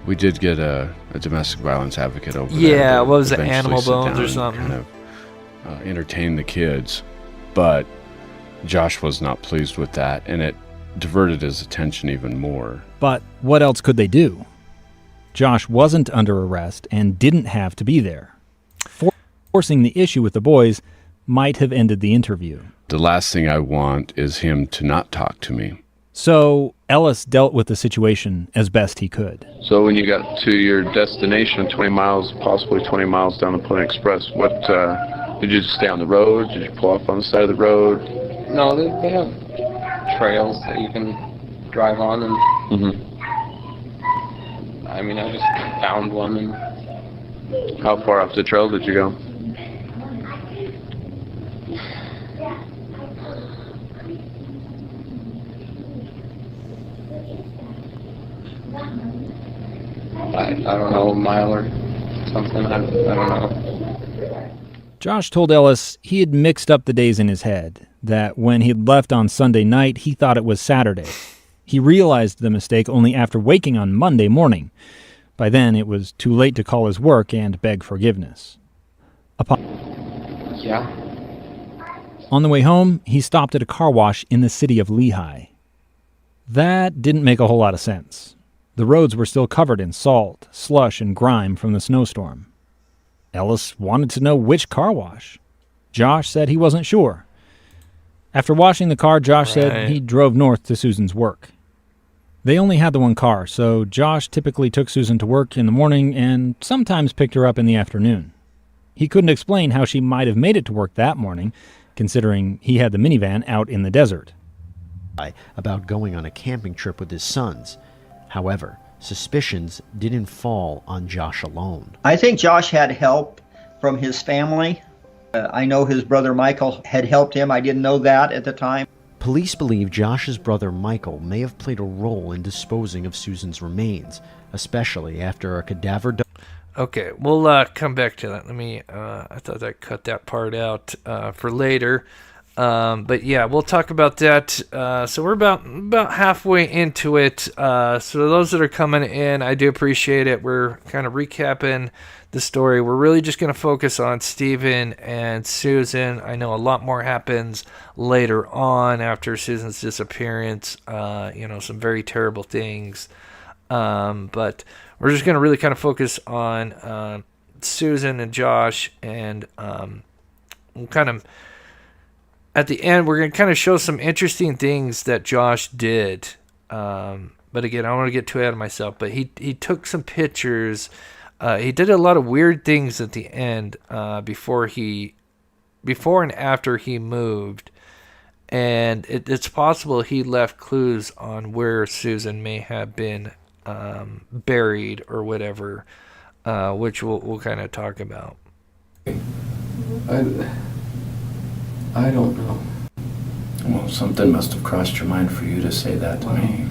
We did get a domestic violence advocate over there. Yeah, what was it, Animal Bones or something? Kind of entertain the kids, but Josh was not pleased with that, and it diverted his attention even more. But what else could they do? Josh wasn't under arrest and didn't have to be there. Forcing the issue with the boys might have ended the interview. The last thing I want is him to not talk to me. So Ellis dealt with the situation as best he could. So when you got to your destination, 20 miles, possibly 20 miles down the Plain Express, what did you just stay on the road? Did you pull up on the side of the road? No, they have trails that you can drive on, and I mean, I just found one. And how far off the trail did you go? I don't know, a mile or something. I don't know. Josh told Ellis he had mixed up the days in his head, that when he'd left on Sunday night, he thought it was Saturday. He realized the mistake only after waking on Monday morning. By then, it was too late to call his work and beg forgiveness. On the way home, he stopped at a car wash in the city of Lehigh. That didn't make a whole lot of sense. The roads were still covered in salt, slush, and grime from the snowstorm. Ellis wanted to know which car wash. Josh said he wasn't sure. After washing the car, Josh said he drove north to Susan's work. They only had the one car, so Josh typically took Susan to work in the morning and sometimes picked her up in the afternoon. He couldn't explain how she might have made it to work that morning, considering he had the minivan out in the desert. About going on a camping trip with his sons. However, suspicions didn't fall on Josh alone. I think Josh had help from his family. I know his brother Michael had helped him. I didn't know that at the time. Police believe Josh's brother Michael may have played a role in disposing of Susan's remains, especially after a cadaver... Okay, we'll come back to that. I thought I cut that part out for later. But yeah, we'll talk about that. So we're about halfway into it. So those that are coming in, I do appreciate it. We're kind of recapping the story. We're really just going to focus on Stephen and Susan. I know a lot more happens later on after Susan's disappearance. Some very terrible things. But we're just going to really kind of focus on Susan and Josh, and we'll kind of... At the end, we're going to kind of show some interesting things that Josh did. But again, I don't want to get too ahead of myself. But he took some pictures. He did a lot of weird things at the end before and after he moved. And it's possible he left clues on where Susan may have been buried or whatever, which we'll kind of talk about. I don't know. Well, something must have crossed your mind for you to say that to me.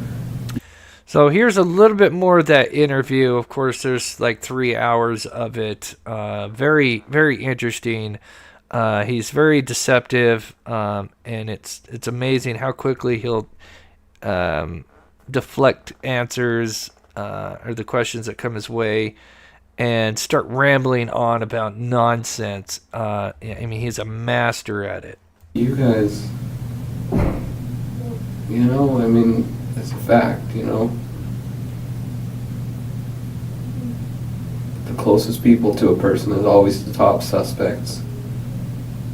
So here's a little bit more of that interview. Of course, there's like 3 hours of it. Very, very interesting. He's very deceptive, and it's amazing how quickly he'll deflect answers or the questions that come his way. and start rambling on about nonsense. I mean, he's a master at it. You guys, you know, I mean, it's a fact, you know. The closest people to a person is always the top suspects.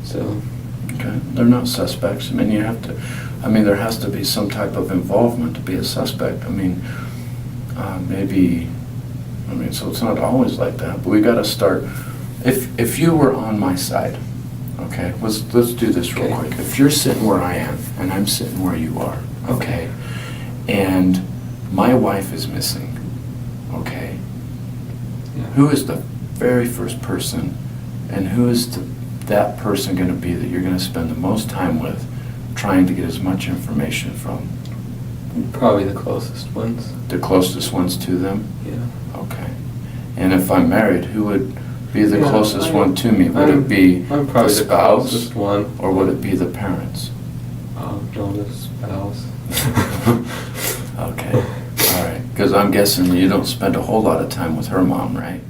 So. Okay, they're not suspects. I mean, there has to be some type of involvement to be a suspect. I mean, so it's not always like that, but we got to start. If you were on my side, okay, let's do this real quick. If you're sitting where I am and I'm sitting where you are, okay, and my wife is missing, okay, who is the very first person, and who is that person going to be that you're going to spend the most time with, trying to get as much information from? Probably the closest ones. The closest ones to them? Yeah. Okay. And if I'm married, who would be the closest one to me? Would it be the spouse, one, or would it be the parents? No, the spouse. Okay. All right. Because I'm guessing you don't spend a whole lot of time with her mom, right?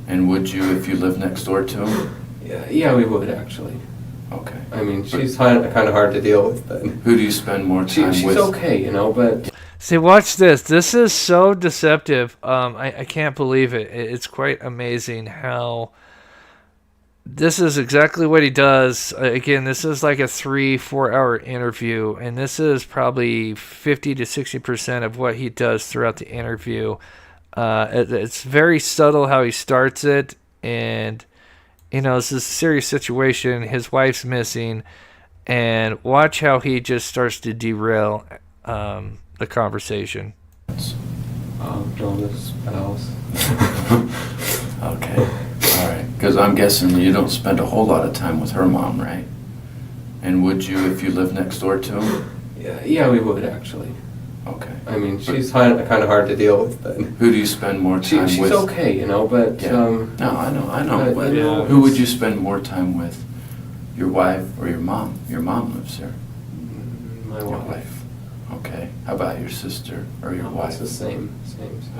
And would you if you lived next door to him? Yeah, we would actually. Okay. I mean, she's kind of hard to deal with, but who do you spend more time with? She's okay, you know, but. See, watch this. This is so deceptive. I can't believe it. It's quite amazing how this is exactly what he does. Again, this is like a 3-4 hour interview, and this is probably 50 to 60% of what he does throughout the interview. It's very subtle how he starts it, and you know, this is a serious situation. His wife's missing, and watch how he just starts to derail the conversation. No, the spouse. Okay. All right. Because I'm guessing you don't spend a whole lot of time with her mom, right? And would you if you lived next door to him? Yeah, we would actually. Okay. I mean, she's kind of hard to deal with, but. Who do you spend more time with? She's okay, you know, but. Yeah. No, I know. But who would you spend more time with? Your wife or your mom? Your mom lives here. My your wife. wife. Okay. How about your sister or your wife? It's the same.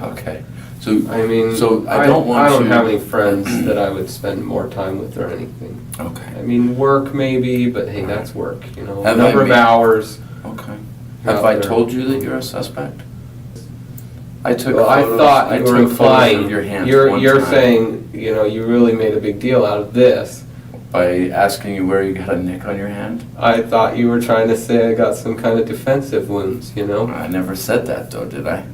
Okay. So I mean, I don't have any friends that I would spend more time with or anything. Okay. I mean, work maybe, but hey, that's work, you know. Have number of hours. Okay. Have I told you that you're a suspect? I took. Well, photos, I thought you were implying. Of your hands You're time saying, you know, you really made a big deal out of this. by asking you where you got a nick on your hand. I thought you were trying to say I got some kind of defensive wounds, you know? I never said that, though, did I?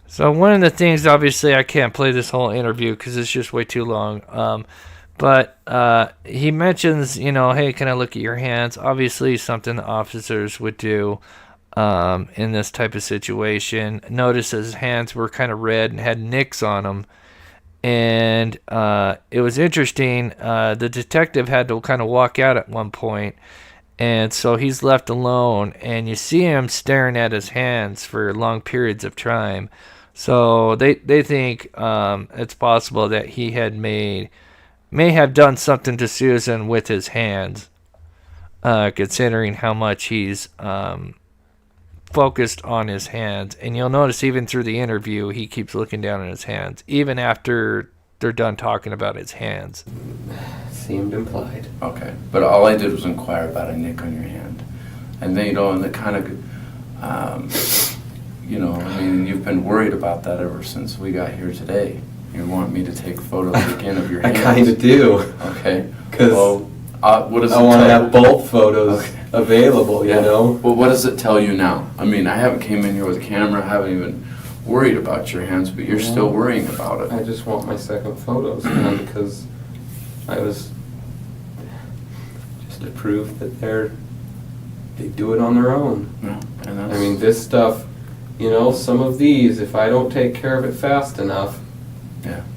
So one of the things, obviously, I can't play this whole interview because it's just way too long. But he mentions, you know, hey, can I look at your hands? Obviously, something the officers would do in this type of situation. Notice his hands were kind of red and had nicks on them. And it was interesting. The detective had to kind of walk out at one point, and so he's left alone. And you see him staring at his hands for long periods of time. So they think it's possible that he may have done something to Susan with his hands, considering how much he's focused on his hands. And you'll notice even through the interview he keeps looking down at his hands even after they're done talking about his hands. Seemed implied. Okay, but all I did was inquire about a nick on your hand, and then, you know, and the kind of you know, I mean, you've been worried about that ever since we got here today. You want me to take photos again of your hands? I kind of do. Okay. Because what does I want to have both photos available, you know? Well, what does it tell you now? I mean, I haven't came in here with a camera, I haven't even worried about your hands, but you're still worrying about it. I just want my second photos, man, because I was just to prove that they do it on their own. Yeah, and I mean, this stuff, you know, some of these, if I don't take care of it fast enough,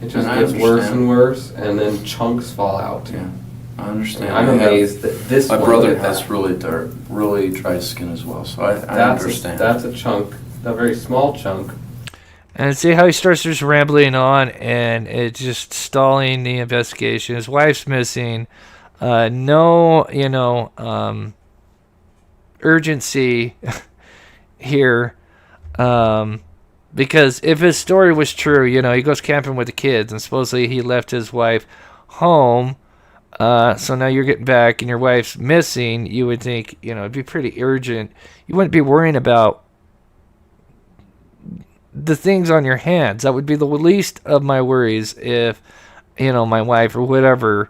it just gets worse and worse, and then chunks fall out. Yeah, I understand. I'm amazed that this my one brother did has that. really dry skin as well, so I understand. That's a chunk, a very small chunk. And see how he starts just rambling on, and it's just stalling the investigation. His wife's missing. No, you know, urgency here. Because if his story was true, you know, he goes camping with the kids, and supposedly he left his wife home. So now you're getting back, and your wife's missing. You would think, you know, it'd be pretty urgent. You wouldn't be worrying about the things on your hands. That would be the least of my worries if, you know, my wife or whatever,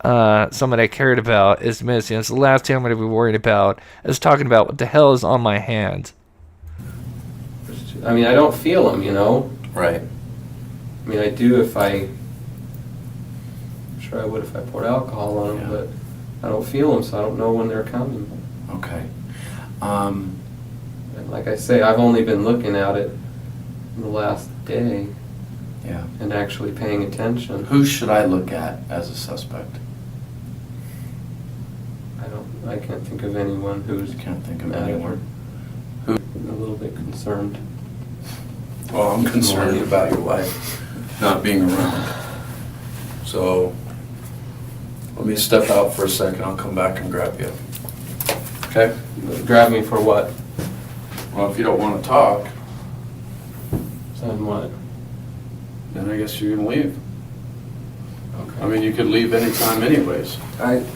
someone I cared about is missing. It's the last thing I'm going to be worried about is talking about what the hell is on my hands. I mean, I don't feel them, you know? Right. I mean, I do if I'm sure I would if I poured alcohol on them, but I don't feel them, so I don't know when they're coming. Okay. And like I say, I've only been looking at it in the last day. Yeah. And actually paying attention. Who should I look at as a suspect? I can't think of anyone who's... Can't think of anyone. Who? I'm a little bit concerned. Well, I'm concerned about your wife not being around. So, let me step out for a second. I'll come back and grab you. Okay? Grab me for what? Well, if you don't want to talk... Then what? Then I guess you're going to leave. Okay. I mean, you could leave anytime anyways.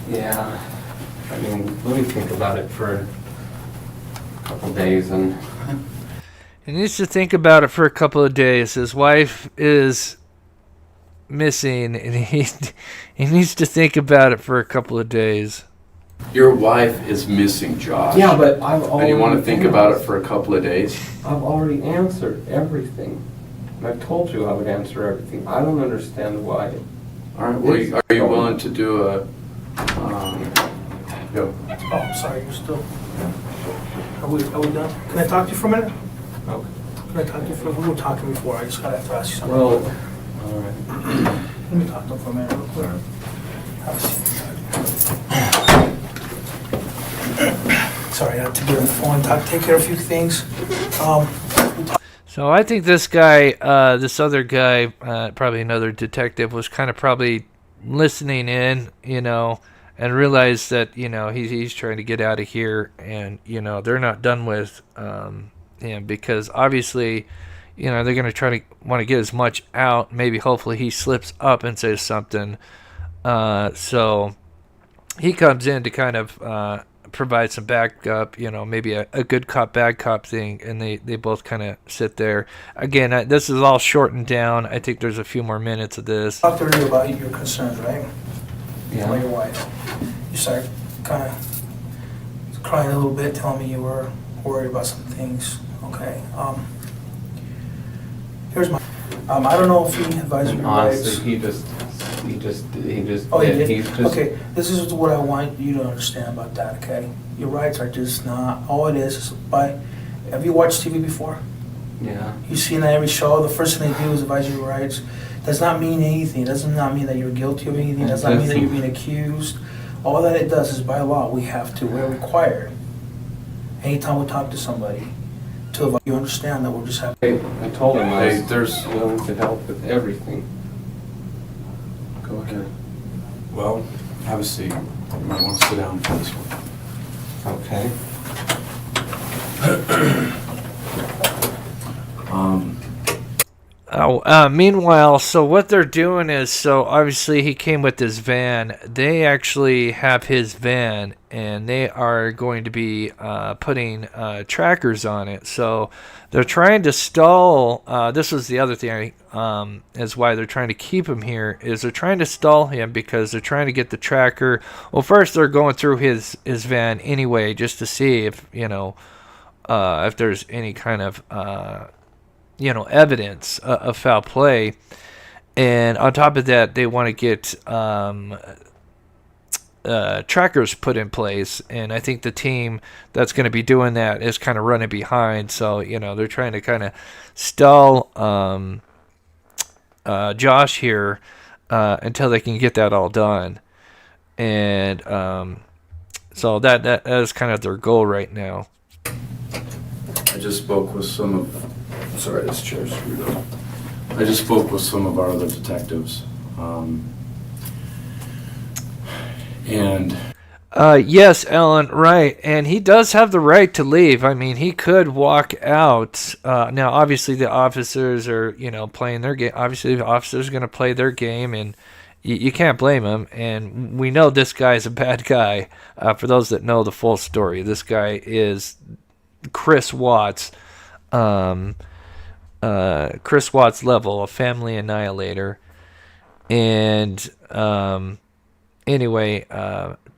Yeah. I mean, let me think about it for a couple days and... He needs to think about it for a couple of days. His wife is missing, and he needs to think about it for a couple of days. Your wife is missing, Josh. Yeah, but I've already... And you want to think about it for a couple of days? I've already answered everything. And I've told you I would answer everything. I don't understand why. All right, well, are you willing to do a... Go. Oh, I'm sorry, you're still... Are we done? Can I talk to you for a minute? Okay. Can I talk to you for a minute? We were talking before, I just gotta have to ask you something. Well, all right. Let me talk to him for a minute real quick. Have a seat. Sorry, I had to get on the phone and take care of a few things. So I think this guy, this other guy, probably another detective, was kind of probably listening in, you know, and realized that, you know, he's trying to get out of here, and, you know, they're not done with him, because obviously, you know, they're going to want to get as much out. Maybe hopefully he slips up and says something. So he comes in to kind of provide some backup, you know, maybe a good cop, bad cop thing, and they both kind of sit there. Again, this is all shortened down. I think there's a few more minutes of this. Talk to her about your concerns, right? Yeah. About your wife. You started kind of crying a little bit, telling me you were worried about some things. Okay. Here's my... I don't know if he advised you honestly, he just... Oh, he did? He's just... Okay, this is what I want you to understand about that, okay? Your rights are just not... All it is by... Have you watched TV before? Yeah. You see in every show, the first thing they do is advise you your rights. Does not mean anything. It does not mean that you're guilty of anything. It does not mean that you're being accused. All that it does is by law, we're required. Anytime we talk to somebody, to advise you understand that we're just having... I told him I was there's willing to help with everything. Go ahead. Well, have a seat. You might want to sit down for this one. Okay. Meanwhile, so what they're doing is, so obviously he came with his van. They actually have his van, and they are going to be putting trackers on it. So they're trying to stall. This was the other thing, is why they're trying to keep him here, is they're trying to stall him because they're trying to get the tracker. Well, first they're going through his van anyway, just to see if, you know, if there's any kind of you know, evidence of foul play. And on top of that, they want to get trackers put in place, and I think the team that's going to be doing that is kind of running behind. So, you know, they're trying to kind of stall Josh here until they can get that all done. And so that is kind of their goal right now. I just spoke with some of... Sorry, this chair's screwed up. I just spoke with some of our other detectives. And... Yes, Ellen, right. And he does have the right to leave. I mean, he could walk out. Now, obviously, the officers are, playing their game. Obviously, the officers are going to play their game, and you can't blame him. And we know this guy's a bad guy. For those that know the full story, this guy is Chris Watts. Chris Watts level, a family annihilator. And anyway,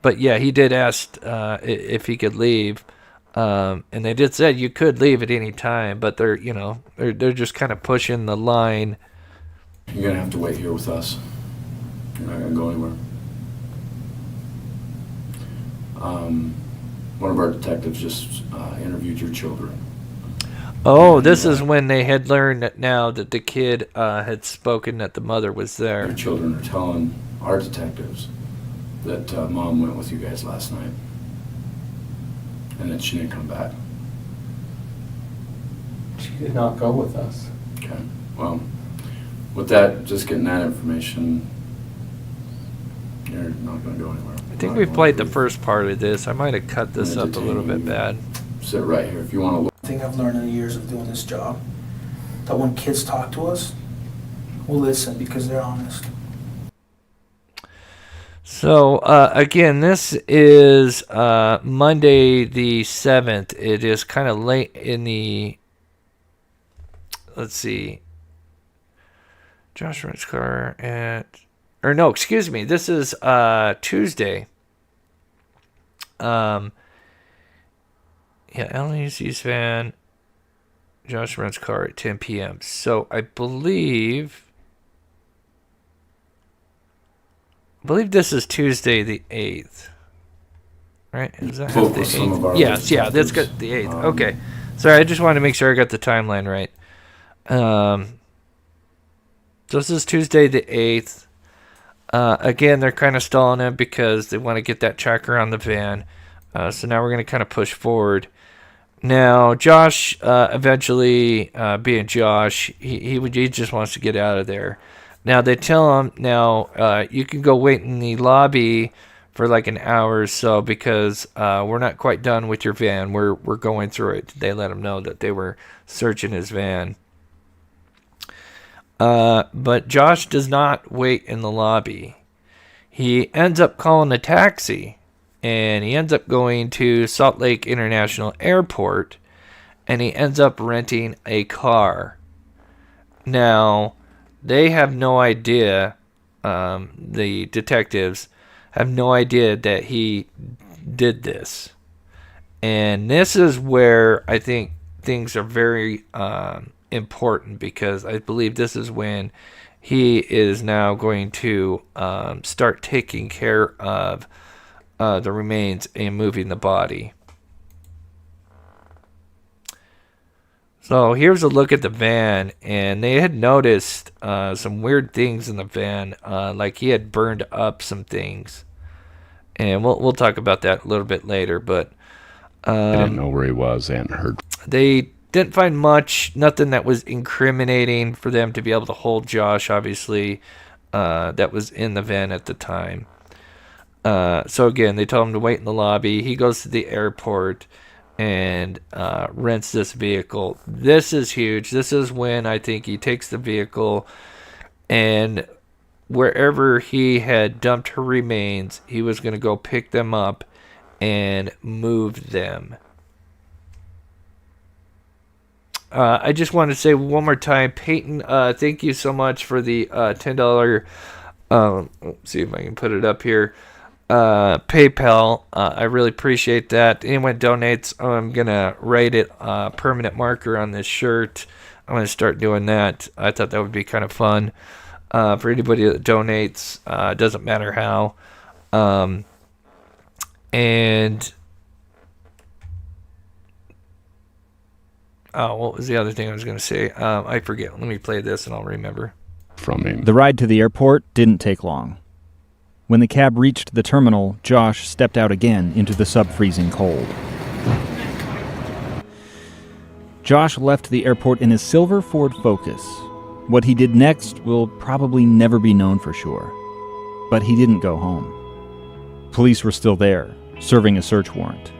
but yeah, he did ask if he could leave, and they did say you could leave at any time, but they're just kind of pushing the line. You're gonna have to wait here with us. You're not gonna go anywhere. One of our detectives just interviewed your children. Oh, this is when they had learned that now that the kid had spoken that the mother was there. Your children are telling our detectives that Mom went with you guys last night and that she didn't come back. She did not go with us. Okay. Well, with that, just getting that information, you're not going to go anywhere. I think we played the first part of this. I might have cut this up a little bit bad. Sit right here if you want to look. I think I've learned in the years of doing this job that when kids talk to us, we'll listen because they're honest. So, again, this is Monday the 7th. It is kind of late in the... Let's see. Josh rents car at... Or no, excuse me. This is Tuesday. Yeah, Ellen uses van. Josh rents car at 10 p.m. So I believe this is Tuesday the 8th. Right? Is that the 8th? Yes, yeah, that's good. The 8th. Okay. Sorry, I just wanted to make sure I got the timeline right. So this is Tuesday the 8th. Again, they're kind of stalling it because they want to get that tracker on the van. So now we're going to kind of push forward. Now, Josh, eventually, being Josh, he just wants to get out of there. Now, they tell him, you can go wait in the lobby for like an hour or so because we're not quite done with your van. We're going through it. They let him know that they were searching his van. But Josh does not wait in the lobby. He ends up calling a taxi. And he ends up going to Salt Lake International Airport, and he ends up renting a car. Now, they have no idea, the detectives have no idea that he did this. And this is where I think things are very important, because I believe this is when he is now going to start taking care of the remains and moving the body. So here's a look at the van, and they had noticed some weird things in the van, like he had burned up some things, and we'll talk about that a little bit later. But I didn't know where he was. They hadn't heard. They didn't find nothing that was incriminating for them to be able to hold Josh. Obviously, that was in the van at the time. So again, they told him to wait in the lobby. He goes to the airport and rents this vehicle. This is huge. This is when I think he takes the vehicle, and wherever he had dumped her remains, he was going to go pick them up and move them. I just want to say one more time, Peyton, thank you so much for the $10. Let's see if I can put it up here. PayPal. I really appreciate that. Anyone donates, I'm gonna write it permanent marker on this shirt. I'm gonna start doing that. I thought that would be kind of fun for anybody that donates. It doesn't matter how. And what was the other thing I was gonna say? I forget. Let me play this and I'll remember. From him. The ride to the airport didn't take long. When the cab reached the terminal, Josh stepped out again into the sub-freezing cold. Josh left the airport in his silver Ford Focus. What he did next will probably never be known for sure. But he didn't go home. Police were still there, serving a search warrant.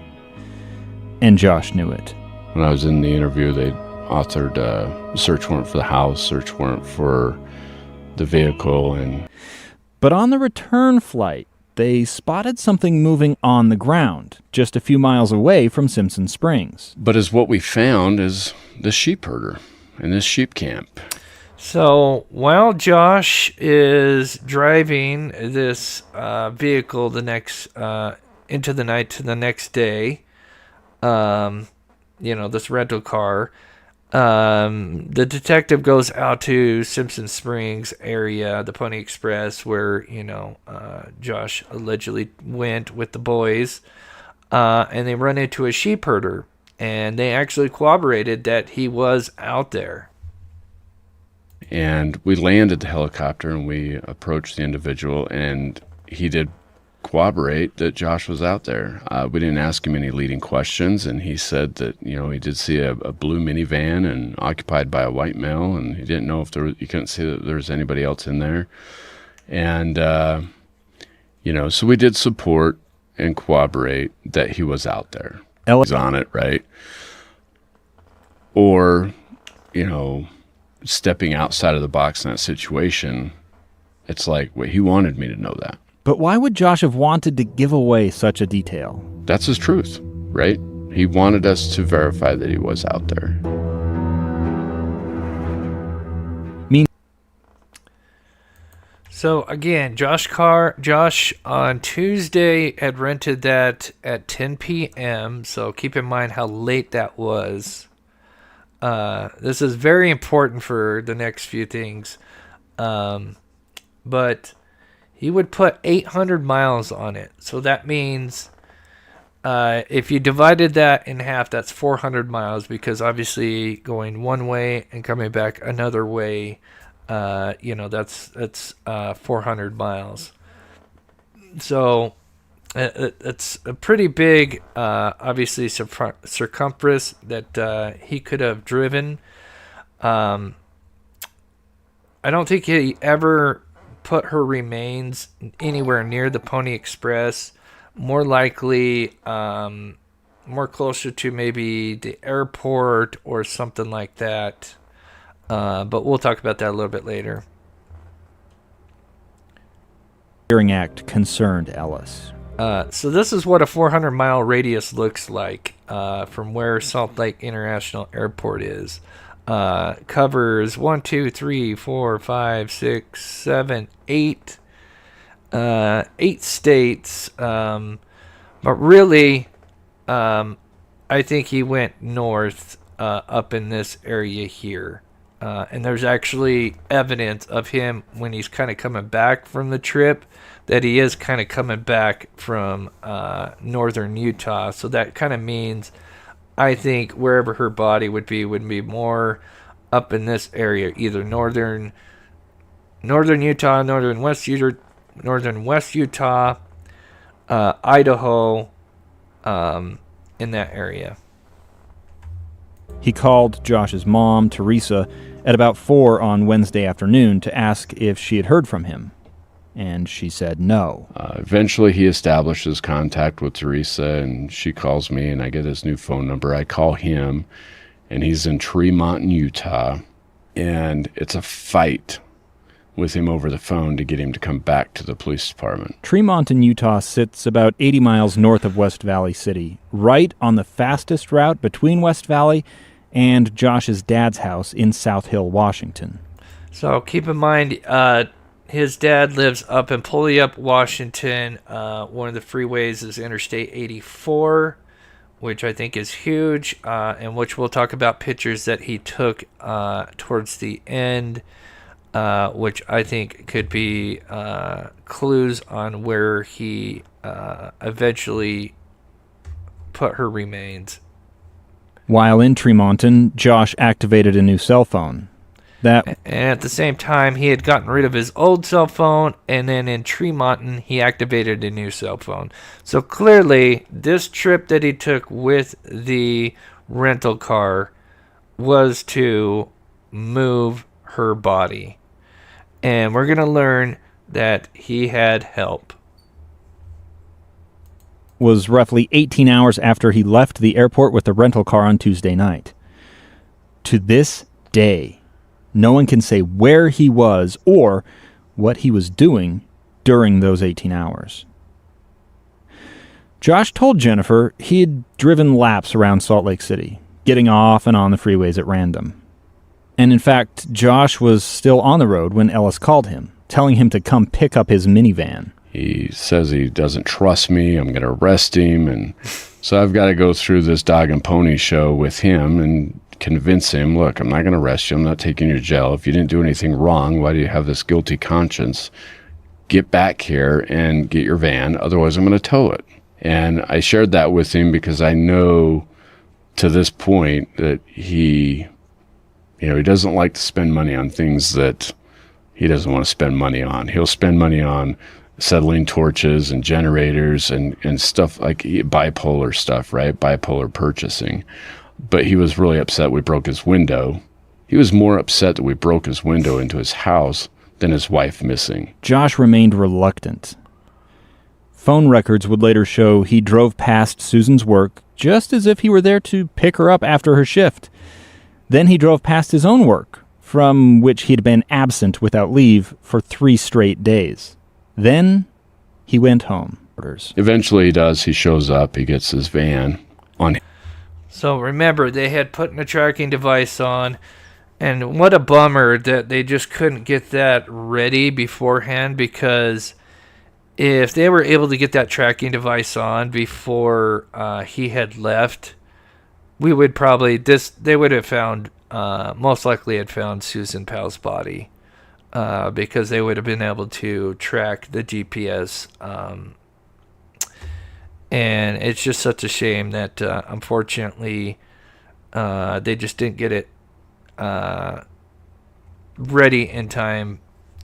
And Josh knew it. When I was in the interview, they authored a search warrant for the house, search warrant for the vehicle, and... But on the return flight, they spotted something moving on the ground, just a few miles away from Simpson Springs. But as what we found is the sheep herder in this sheep camp. So while Josh is driving this vehicle into the night to the next day, this rental car, the detective goes out to Simpson Springs area, the Pony Express, where, Josh allegedly went with the boys, and they run into a sheep herder, and they actually corroborated that he was out there. And we landed the helicopter and we approached the individual, and he did corroborate that Josh was out there. We didn't ask him any leading questions, and he said that, he did see a blue minivan and occupied by a white male, and he didn't know if he couldn't see that there was anybody else in there. And, so we did support and corroborate that he was out there. He's on it, right? Or, stepping outside of the box in that situation, it's like, wait, he wanted me to know that. But why would Josh have wanted to give away such a detail? That's his truth, right? He wanted us to verify that he was out there. So again, Josh on Tuesday had rented that at 10 p.m. So keep in mind how late that was. This is very important for the next few things. But he would put 800 miles on it. So that means if you divided that in half, that's 400 miles, because obviously going one way and coming back another way, that's 400 miles. So it's a pretty big, obviously, circumference that he could have driven. I don't think he ever put her remains anywhere near the Pony Express. More likely, more closer to maybe the airport or something like that. But we'll talk about that a little bit later. Hearing Act concerned Ellis. So this is what a 400-mile radius looks like from where Salt Lake International Airport is. Covers 1, 2, 3, 4, 5, 6, 7, 8 states. But really, I think he went north up in this area here. And there's actually evidence of him when he's kind of coming back from the trip, that he is kind of coming back from northern Utah. So that kind of means, I think, wherever her body would be more up in this area, either northern Utah, northern West Utah, Idaho, in that area. He called Josh's mom, Teresa, at about 4 on Wednesday afternoon to ask if she had heard from him. And she said no. Eventually he establishes contact with Teresa, and she calls me, and I get his new phone number. I call him, and he's in Tremont, Utah, and it's a fight with him over the phone to get him to come back to the police department. Tremont in Utah sits about 80 miles north of West Valley City, right on the fastest route between West Valley and Josh's dad's house in South Hill, Washington. So keep in mind, his dad lives up in Puyallup, Washington. One of the freeways is Interstate 84, which I think is huge, and which we'll talk about pictures that he took towards the end, which I think could be clues on where he eventually put her remains. While in Tremonton, Josh activated a new cell phone. And at the same time, he had gotten rid of his old cell phone, and then in Tremonton, he activated a new cell phone. So clearly, this trip that he took with the rental car was to move her body. And we're going to learn that he had help. was roughly 18 hours after he left the airport with the rental car on Tuesday night. To this day, no one can say where he was or what he was doing during those 18 hours. Josh told Jennifer he had driven laps around Salt Lake City, getting off and on the freeways at random. And in fact, Josh was still on the road when Ellis called him, telling him to come pick up his minivan. He says he doesn't trust me, I'm going to arrest him, and so I've got to go through this dog and pony show with him and convince him, look, I'm not going to arrest you, I'm not taking you to jail. If you didn't do anything wrong, why do you have this guilty conscience? Get back here and get your van, otherwise I'm going to tow it. And I shared that with him because I know to this point that he doesn't like to spend money on things that he doesn't want to spend money on. He'll spend money on settling torches and generators and stuff like bipolar stuff, right? Bipolar purchasing. But he was really upset we broke his window. He was more upset that we broke his window into his house than his wife missing. Josh remained reluctant. Phone records would later show he drove past Susan's work just as if he were there to pick her up after her shift. Then he drove past his own work, from which he'd been absent without leave for 3 straight days. Then he went home. Eventually he does. He shows up. He gets his van on. So remember, they had put a tracking device on, and what a bummer that they just couldn't get that ready beforehand, because if they were able to get that tracking device on before he had left, we would probably, they would have found, most likely had found Susan Powell's body, because they would have been able to track the GPS. And it's just such a shame that, unfortunately, they just didn't get it ready in time.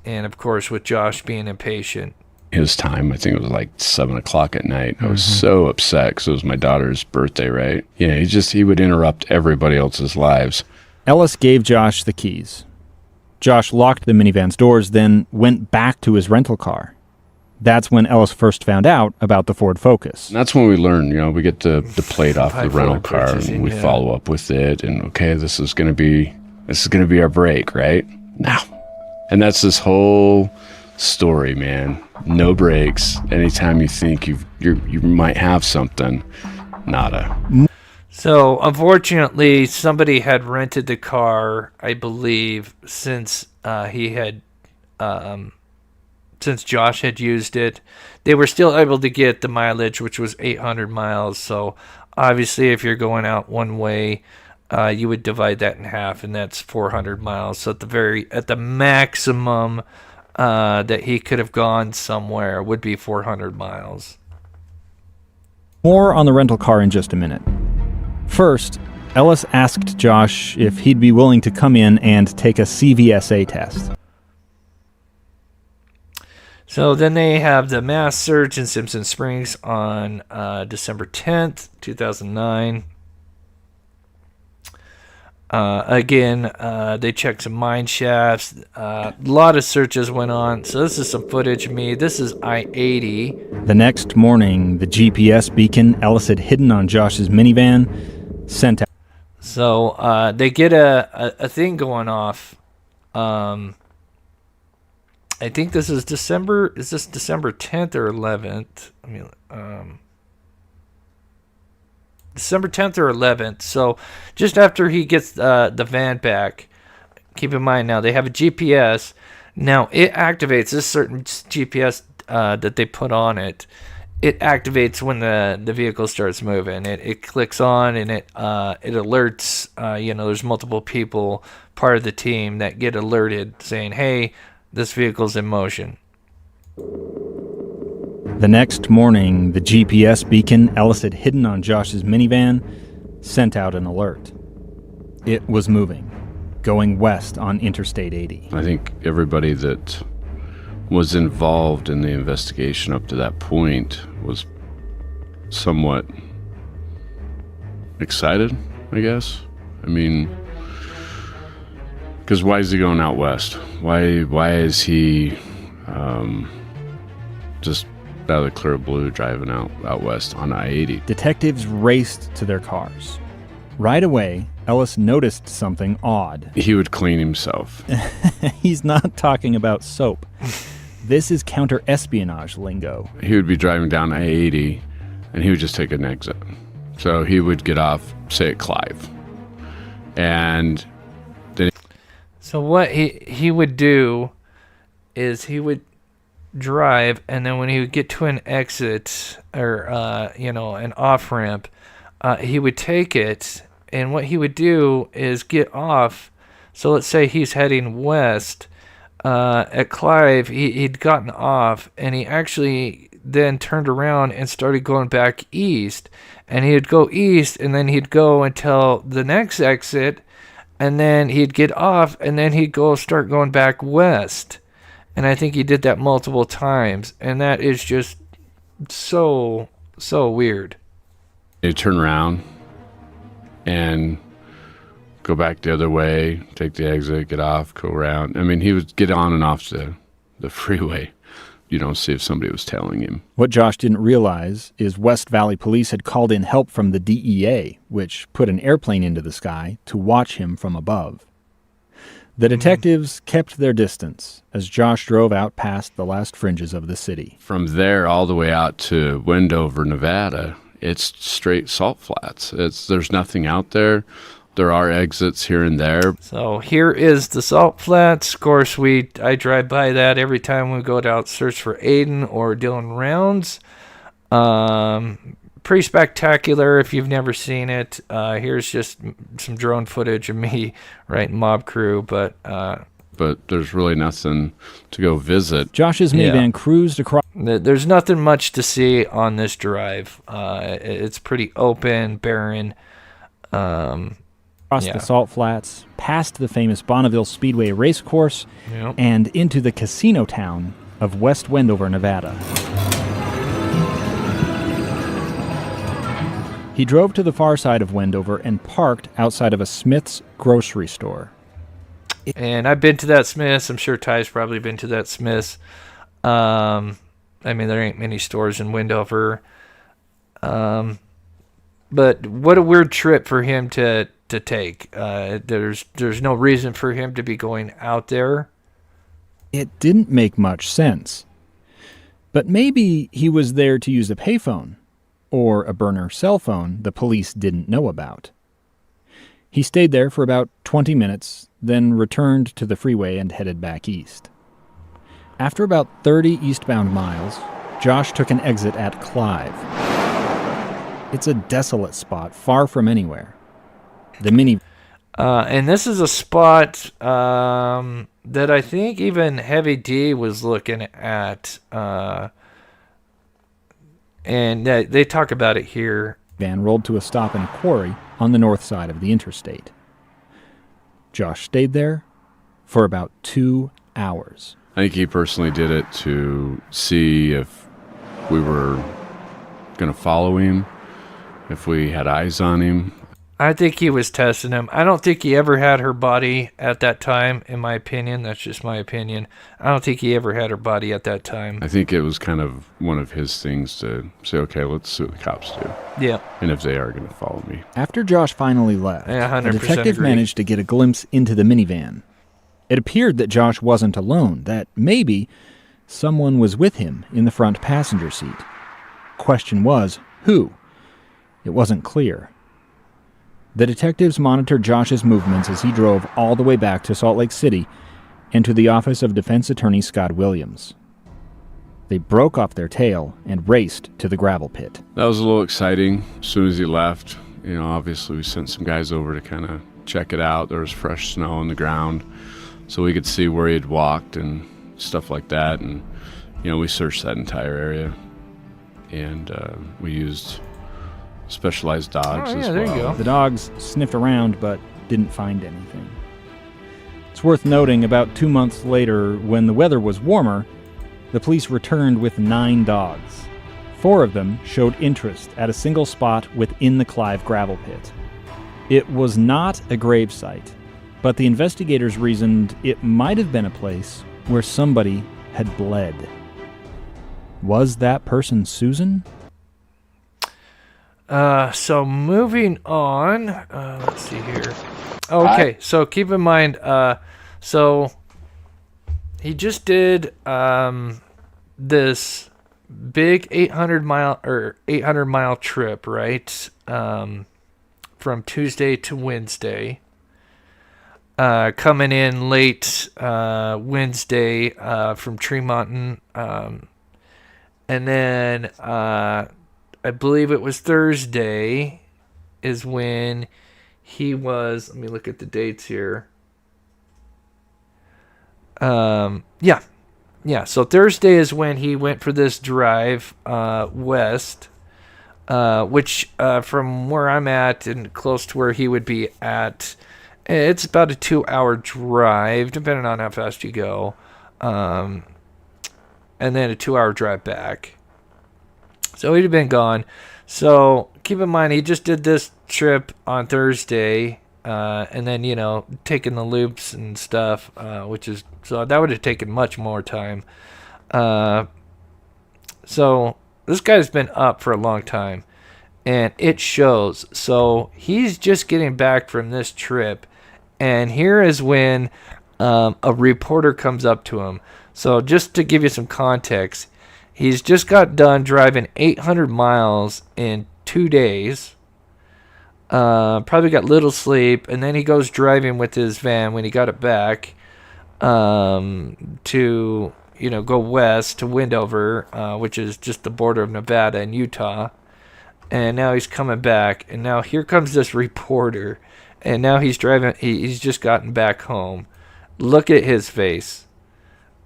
And, of course, with Josh being impatient. His time, I think it was like 7 o'clock at night. I was so upset because it was my daughter's birthday, right? Yeah, he would interrupt everybody else's lives. Ellis gave Josh the keys. Josh locked the minivan's doors, then went back to his rental car. That's when Ellis first found out about the Ford Focus. And that's when we learn, we get the plate off the rental car and we follow up with it. And okay, this is going to be our break, right? Now. And that's this whole story, man. No brakes. Anytime you think you might have something, nada. So unfortunately, somebody had rented the car, I believe, since since Josh had used it. They were still able to get the mileage, which was 800 miles. So obviously, if you're going out one way, you would divide that in half, and that's 400 miles. So at the maximum that he could have gone somewhere would be 400 miles. More on the rental car in just a minute. First, Ellis asked Josh if he'd be willing to come in and take a CVSA test. So then they have the mass search in Simpson Springs on December 10th, 2009. Again, they checked some mine shafts. A lot of searches went on. So this is some footage of me. This is I-80. The next morning, the GPS beacon Ellis had hidden on Josh's minivan sent out. So they get a thing going off. I think this is December. Is this December 10th or 11th? I mean, December 10th or 11th. So just after he gets the van back, keep in mind now they have a GPS. Now it activates this certain GPS that they put on it. It activates when the vehicle starts moving. It clicks on and it alerts. There's multiple people, part of the team, that get alerted saying, "Hey, this vehicle's in motion." The next morning, the GPS beacon Ellis had hidden on Josh's minivan sent out an alert. It was moving, going west on Interstate 80. I think everybody that was involved in the investigation up to that point was somewhat excited, I guess. I mean, because why is he going out west? Why is he just out of the clear blue driving out west on I-80. Detectives raced to their cars. Right away, Ellis noticed something odd. He would clean himself. He's not talking about soap. This is counter-espionage lingo. He would be driving down I-80, and he would just take an exit. So he would get off, say, at Clive. And then... So what he would do is he would drive, and then when he would get to an exit or, an off-ramp, he would take it, and what he would do is get off. So let's say he's heading west. At Clive, he'd gotten off, and he actually then turned around and started going back east. And he'd go east, and then he'd go until the next exit, and then he'd get off, and then he'd start going back west. And I think he did that multiple times, and that is just so weird. He'd turn around and go back the other way, take the exit, get off, go around. I mean, he would get on and off the freeway, see if somebody was tailing him. What Josh didn't realize is West Valley Police had called in help from the DEA, which put an airplane into the sky to watch him from above. The detectives kept their distance as Josh drove out past the last fringes of the city. From there all the way out to Wendover, Nevada, it's straight salt flats. There's nothing out there. There are exits here and there. So here is the salt flats. Of course, I drive by that every time we go out search for Aidan or Dylan Rounds. Pretty spectacular if you've never seen it. Here's just some drone footage of me writing Mob Crew, but there's really nothing to go visit. Josh's minivan cruised across. There's nothing much to see on this drive. It's pretty open, barren. Across the salt flats, past the famous Bonneville Speedway racecourse, and into the casino town of West Wendover, Nevada. He drove to the far side of Wendover and parked outside of a Smith's grocery store. And I've been to that Smith's. I'm sure Ty's probably been to that Smith's. I mean, there ain't many stores in Wendover. But what a weird trip for him to take. There's no reason for him to be going out there. It didn't make much sense. But maybe he was there to use a payphone. Or a burner cell phone the police didn't know about. He stayed there for about 20 minutes, then returned to the freeway and headed back east. After about 30 eastbound miles, Josh took an exit at Clive. It's a desolate spot, far from anywhere. And this is a spot that I think even Heavy D was looking at. And they talk about it here. Van rolled to a stop in a quarry on the north side of the interstate. Josh stayed there for about 2 hours. I think he personally did it to see if we were going to follow him, if we had eyes on him. I think he was testing him. I don't think he ever had her body at that time, in my opinion. That's just my opinion. I don't think he ever had her body at that time. I think it was kind of one of his things to say, okay, let's see what the cops do. Yeah. And if they are going to follow me. After Josh finally left, the detective agree. managed to get a glimpse into the minivan. It appeared that Josh wasn't alone, that maybe someone was with him in the front passenger seat. Question was, who? It wasn't clear. The detectives monitored Josh's movements as he drove all the way back to Salt Lake City and to the office of Defense Attorney Scott Williams. They broke off their tail and raced to the gravel pit. That was a little exciting. As soon as he left, obviously we sent some guys over to kind of check it out. There was fresh snow on the ground, so we could see where he had walked and stuff like that. And, we searched that entire area. And we used specialized dogs as well. There you go. The dogs sniffed around but didn't find anything. It's worth noting about 2 months later, when the weather was warmer, the police returned with 9 dogs. 4 of them showed interest at a single spot within the Clive gravel pit. It was not a grave site, but the investigators reasoned it might have been a place where somebody had bled. Was that person Susan? So moving on, let's see here. Okay, so keep in mind, so he just did this big 800 mile trip, right? From Tuesday to Wednesday. Coming in late Wednesday from Tremont, and then I believe it was Thursday is when he was. Let me look at the dates here. Yeah. So Thursday is when he went for this drive west, which from where I'm at and close to where he would be at, it's about a 2-hour drive, depending on how fast you go, and then a 2-hour drive back. So he'd have been gone. So keep in mind, he just did this trip on Thursday, and then, taking the loops and stuff, so that would have taken much more time. So this guy's been up for a long time, and it shows. So he's just getting back from this trip, and here is when a reporter comes up to him. So just to give you some context, he's just got done driving 800 miles in 2 days. Probably got little sleep, and then he goes driving with his van when he got it back to go west to Wendover, which is just the border of Nevada and Utah. And now he's coming back, and now here comes this reporter, and now he's driving. He's just gotten back home. Look at his face.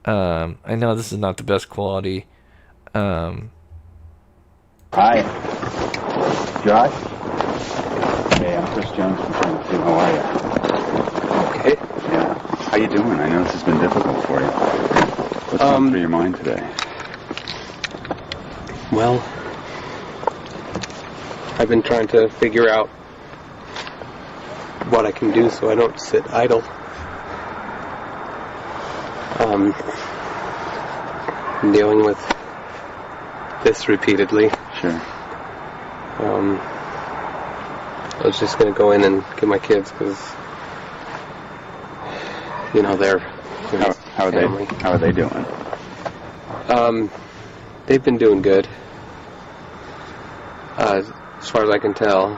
I know this is not the best quality. Hi, Josh. Hey, I'm Chris Jones from Tunetank. How are you? Okay. Yeah. How you doing? I know this has been difficult for you. What's going through your mind today? Well, I've been trying to figure out what I can do so I don't sit idle. I'm dealing with this repeatedly. Sure. I was just going to go in and get my kids because, they're how are they doing? They've been doing good, as far as I can tell.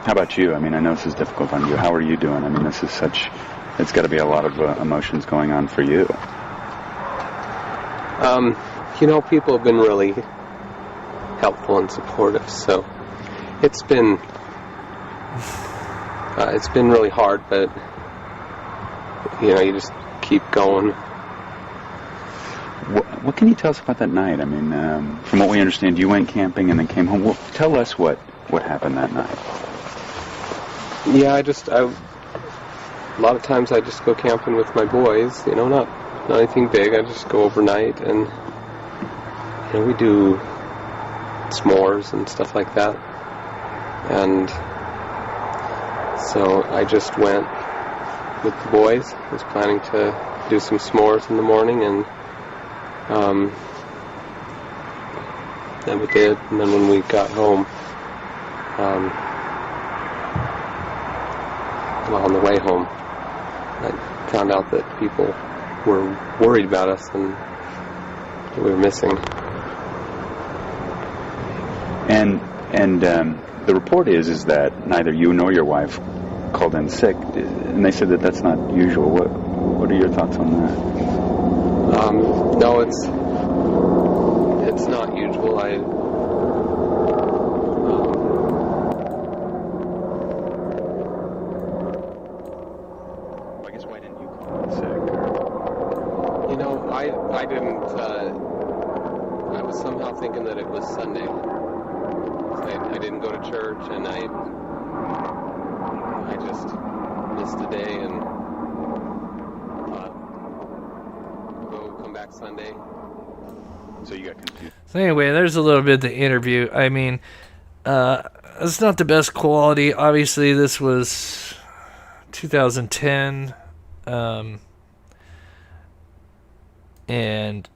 How about you? I mean, I know this is difficult on you. How are you doing? I mean, this is it's got to be a lot of emotions going on for you. People have been really helpful and supportive, so it's been really hard, but you just keep going. What can you tell us about that night? I mean, from what we understand, you went camping and then came home. Well, tell us what happened that night. Yeah, a lot of times I just go camping with my boys. Not anything big. I just go overnight, and we do s'mores and stuff like that. And so I just went with the boys. I was planning to do some s'mores in the morning, and then we did. And then when we got home, on the way home, I found out that people were worried about us and that we were missing. And the report is that neither you nor your wife called in sick, and they said that that's not usual. What are your thoughts on that? No, it's not usual. I guess why didn't you call in sick? I didn't. I was somehow thinking that it was Sunday. I didn't go to church, and I just missed a day and thought I'll come back Sunday. So you got confused. So anyway, there's a little bit of the interview. I mean, it's not the best quality. Obviously, this was 2010, and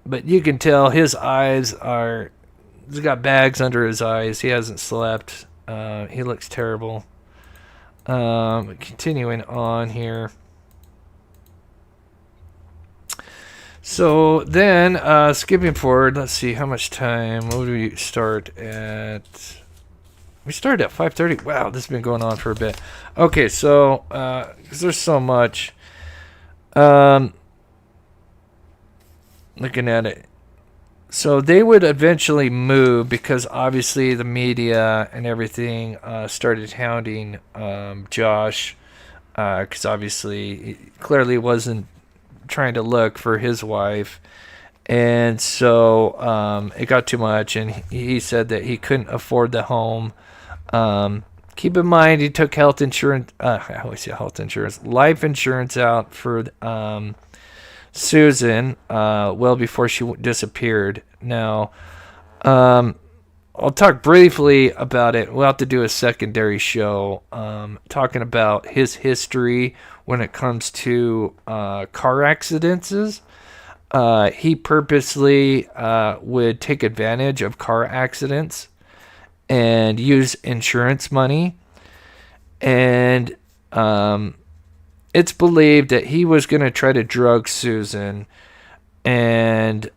But you can tell his eyes are, he's got bags under his eyes. He hasn't slept. He looks terrible. Continuing on here. So then, skipping forward, let's see how much time. What do we start at? We started at 5:30. Wow, this has been going on for a bit. Okay, so because there's so much. Looking at it. So they would eventually move because obviously the media and everything started hounding Josh because obviously he clearly wasn't trying to look for his wife. And so it got too much, and he said that he couldn't afford the home. Keep in mind, he took health insurance. I always say health insurance, life insurance out for Susan well before she disappeared. Now, I'll talk briefly about it. We'll have to do a secondary show talking about his history when it comes to car accidents. He purposely would take advantage of car accidents and use insurance money. And it's believed that he was going to try to drug Susan and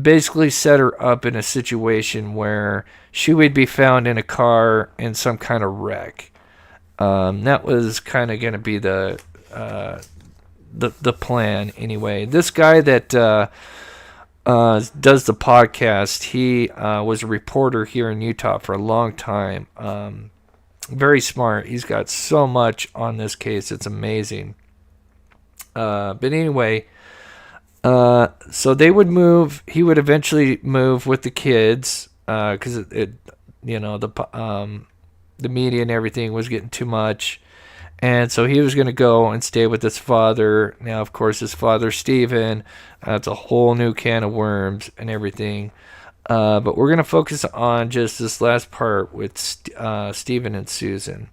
basically set her up in a situation where she would be found in a car in some kind of wreck. That was kind of going to be the plan anyway. This guy that does the podcast, he was a reporter here in Utah for a long time. Very smart. He's got so much on this case. It's amazing. But anyway, so they would move. He would eventually move with the kids because the media and everything was getting too much. And so he was going to go and stay with his father. Now, of course, his father, Stephen, that's a whole new can of worms and everything. But we're going to focus on just this last part with Stephen and Susan.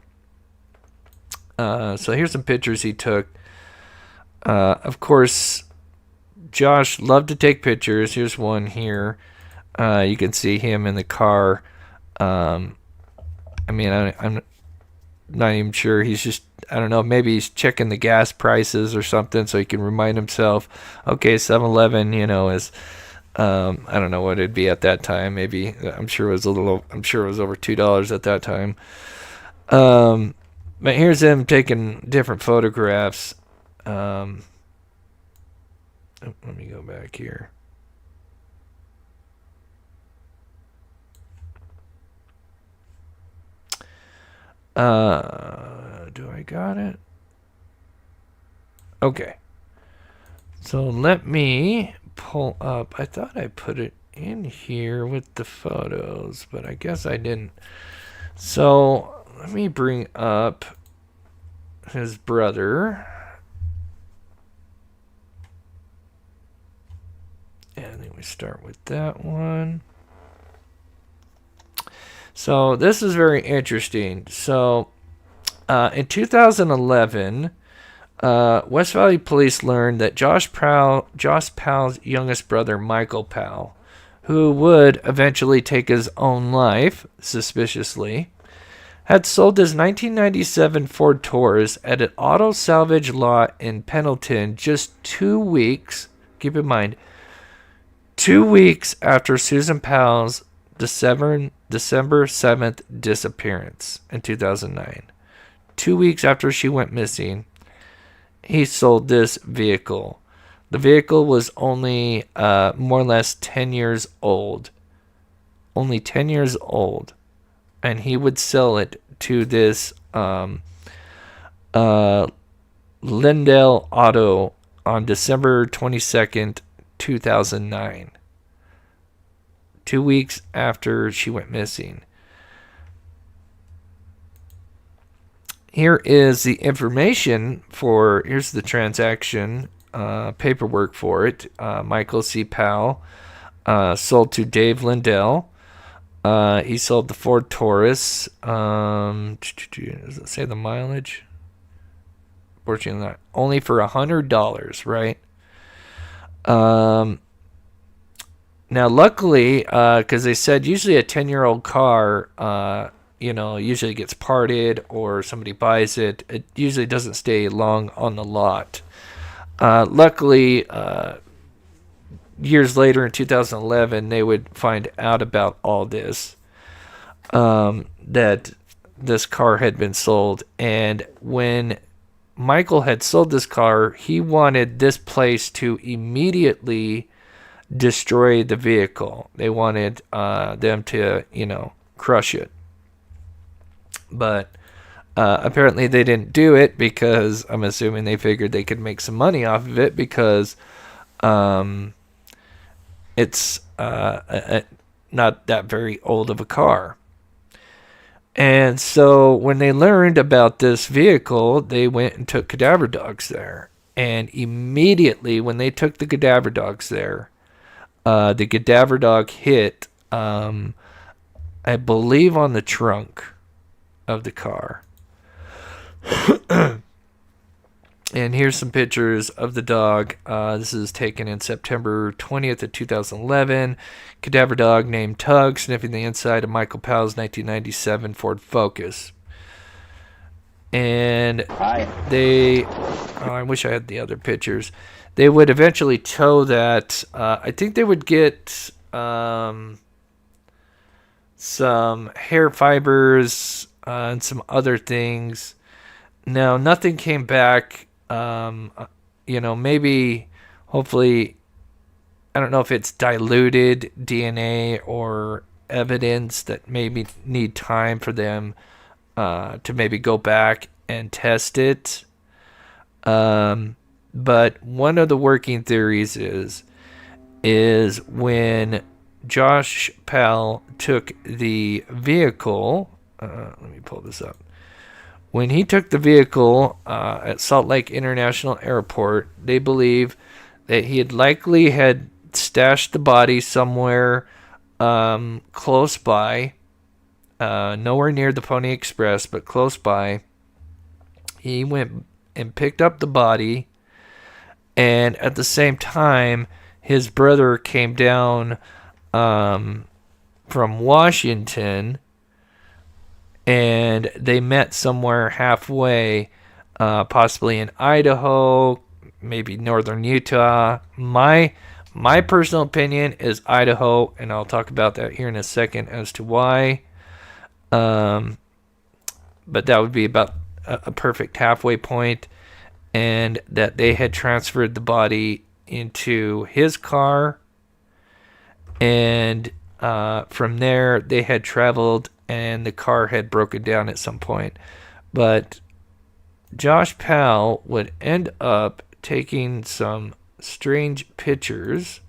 So here's some pictures he took. Of course, Josh loved to take pictures. Here's one here. You can see him in the car. I'm not even sure. He's just, I don't know, maybe he's checking the gas prices or something so he can remind himself, okay, 7-Eleven, is, I don't know what it'd be at that time. Maybe, I'm sure it was over $2 at that time. But here's him taking different photographs. Let me go back here. Do I got it? Okay. So let me pull up. I thought I put it in here with the photos, but I guess I didn't. So let me bring up his brother. And then we start with that one. So this is very interesting. So in 2011, West Valley Police learned that Josh Powell's youngest brother, Michael Powell, who would eventually take his own life, suspiciously, had sold his 1997 Ford Taurus at an auto salvage lot in Pendleton just 2 weeks, keep in mind, 2 weeks after Susan Powell's December 7th disappearance in 2009. 2 weeks after she went missing, he sold this vehicle. The vehicle was only more or less 10 years old. Only 10 years old. And he would sell it to this Lindell Auto on December 22nd, 2009. 2 weeks after she went missing. Here is the information for, here's the transaction paperwork for it. Michael C. Powell sold to Dave Lindell. He sold the Ford Taurus. Does it say the mileage? Fortunately not. Only for $100, right? Now, luckily, because they said usually a 10-year-old car, usually gets parted or somebody buys it. It usually doesn't stay long on the lot. Luckily, years later in 2011, they would find out about all this, that this car had been sold. And when Michael had sold this car, he wanted this place to immediately destroy the vehicle. They wanted them to, crush it. But apparently they didn't do it because I'm assuming they figured they could make some money off of it because it's not that very old of a car. And so when they learned about this vehicle, they went and took cadaver dogs there. And immediately when they took the cadaver dogs there, the cadaver dog hit, I believe, on the trunk of the car. And here's some pictures of the dog. This is taken in September 20th of 2011. Cadaver dog named Tug sniffing the inside of Michael Powell's 1997 Ford Focus. And I wish I had the other pictures. They would eventually tow that. I think they would get some hair fibers and some other things. No, nothing came back. Maybe, hopefully, I don't know if it's diluted DNA or evidence that maybe need time for them to maybe go back and test it. But one of the working theories is when Josh Powell took the vehicle, let me pull this up. When he took the vehicle at Salt Lake International Airport, they believe that he likely had stashed the body somewhere close by, nowhere near the Pony Express, but close by. He went and picked up the body, and at the same time, his brother came down from Washington, and they met somewhere halfway, possibly in Idaho, maybe northern Utah. My personal opinion is Idaho, and I'll talk about that here in a second as to why. But that would be about a perfect halfway point, and that they had transferred the body into his car, and from there they had traveled, and the car had broken down at some point. But Josh Powell would end up taking some strange pictures.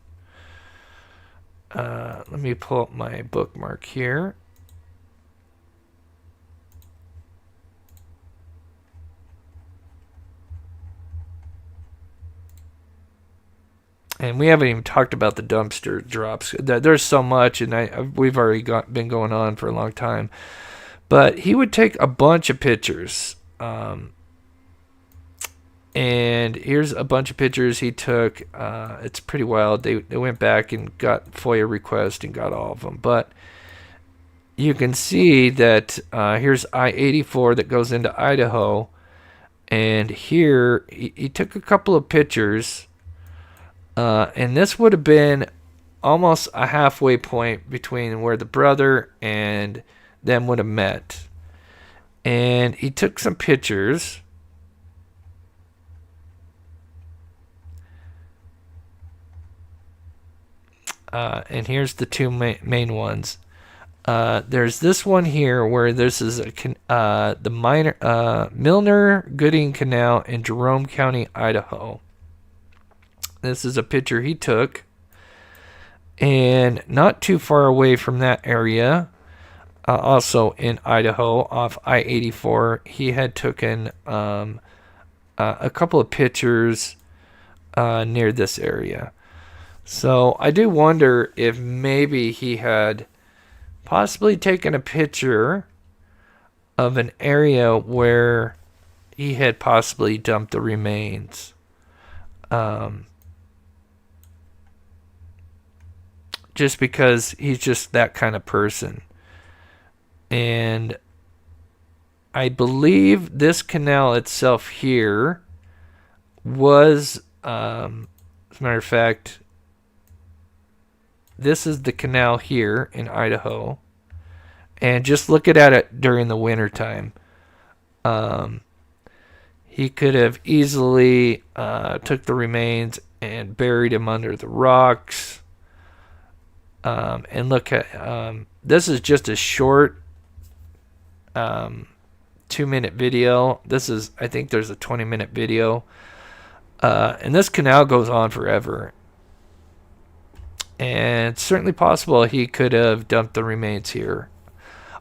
Let me pull up my bookmark here. And we haven't even talked about the dumpster drops. There's so much, and we've already been going on for a long time. But he would take a bunch of pictures. And here's a bunch of pictures he took. It's pretty wild. They went back and got FOIA requests and got all of them. But you can see that here's I-84 that goes into Idaho. And here he took a couple of pictures. And this would have been almost a halfway point between where the brother and them would have met. And he took some pictures. And here's the two main ones. There's this one here where this is the Milner Gooding Canal in Jerome County, Idaho. This is a picture he took, and not too far away from that area, also in Idaho, off I-84, he had taken a couple of pictures near this area. So I do wonder if maybe he had possibly taken a picture of an area where he had possibly dumped the remains. just because he's just that kind of person. And I believe this canal itself here was, as a matter of fact, this is the canal here in Idaho. And just looking at it during the winter time, he could have easily took the remains and buried him under the rocks. And look at, this is just a short 2-minute video. This is, I think there's a 20-minute video. And this canal goes on forever. And it's certainly possible he could have dumped the remains here,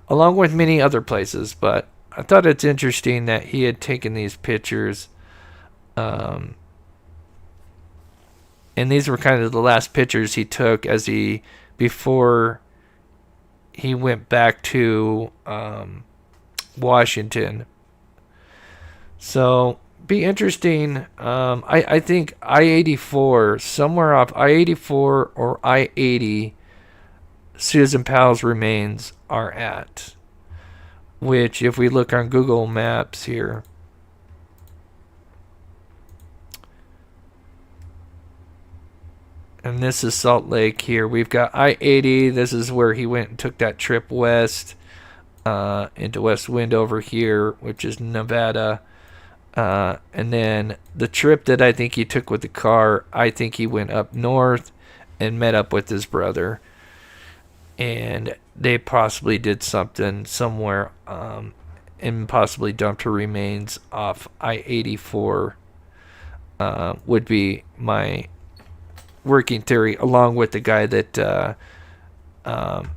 along with many other places. But I thought it's interesting that he had taken these pictures. And these were kind of the last pictures he took before he went back to Washington. So be interesting. I think I-84, somewhere off I-84 or I-80, Susan Powell's remains are at. Which, if we look on Google Maps here, and this is Salt Lake here. We've got I-80. This is where he went and took that trip west into West Wind over here, which is Nevada. And then the trip that I think he took with the car, I think he went up north and met up with his brother. And they possibly did something somewhere and possibly dumped her remains off I-84 would be my working theory, along with the guy that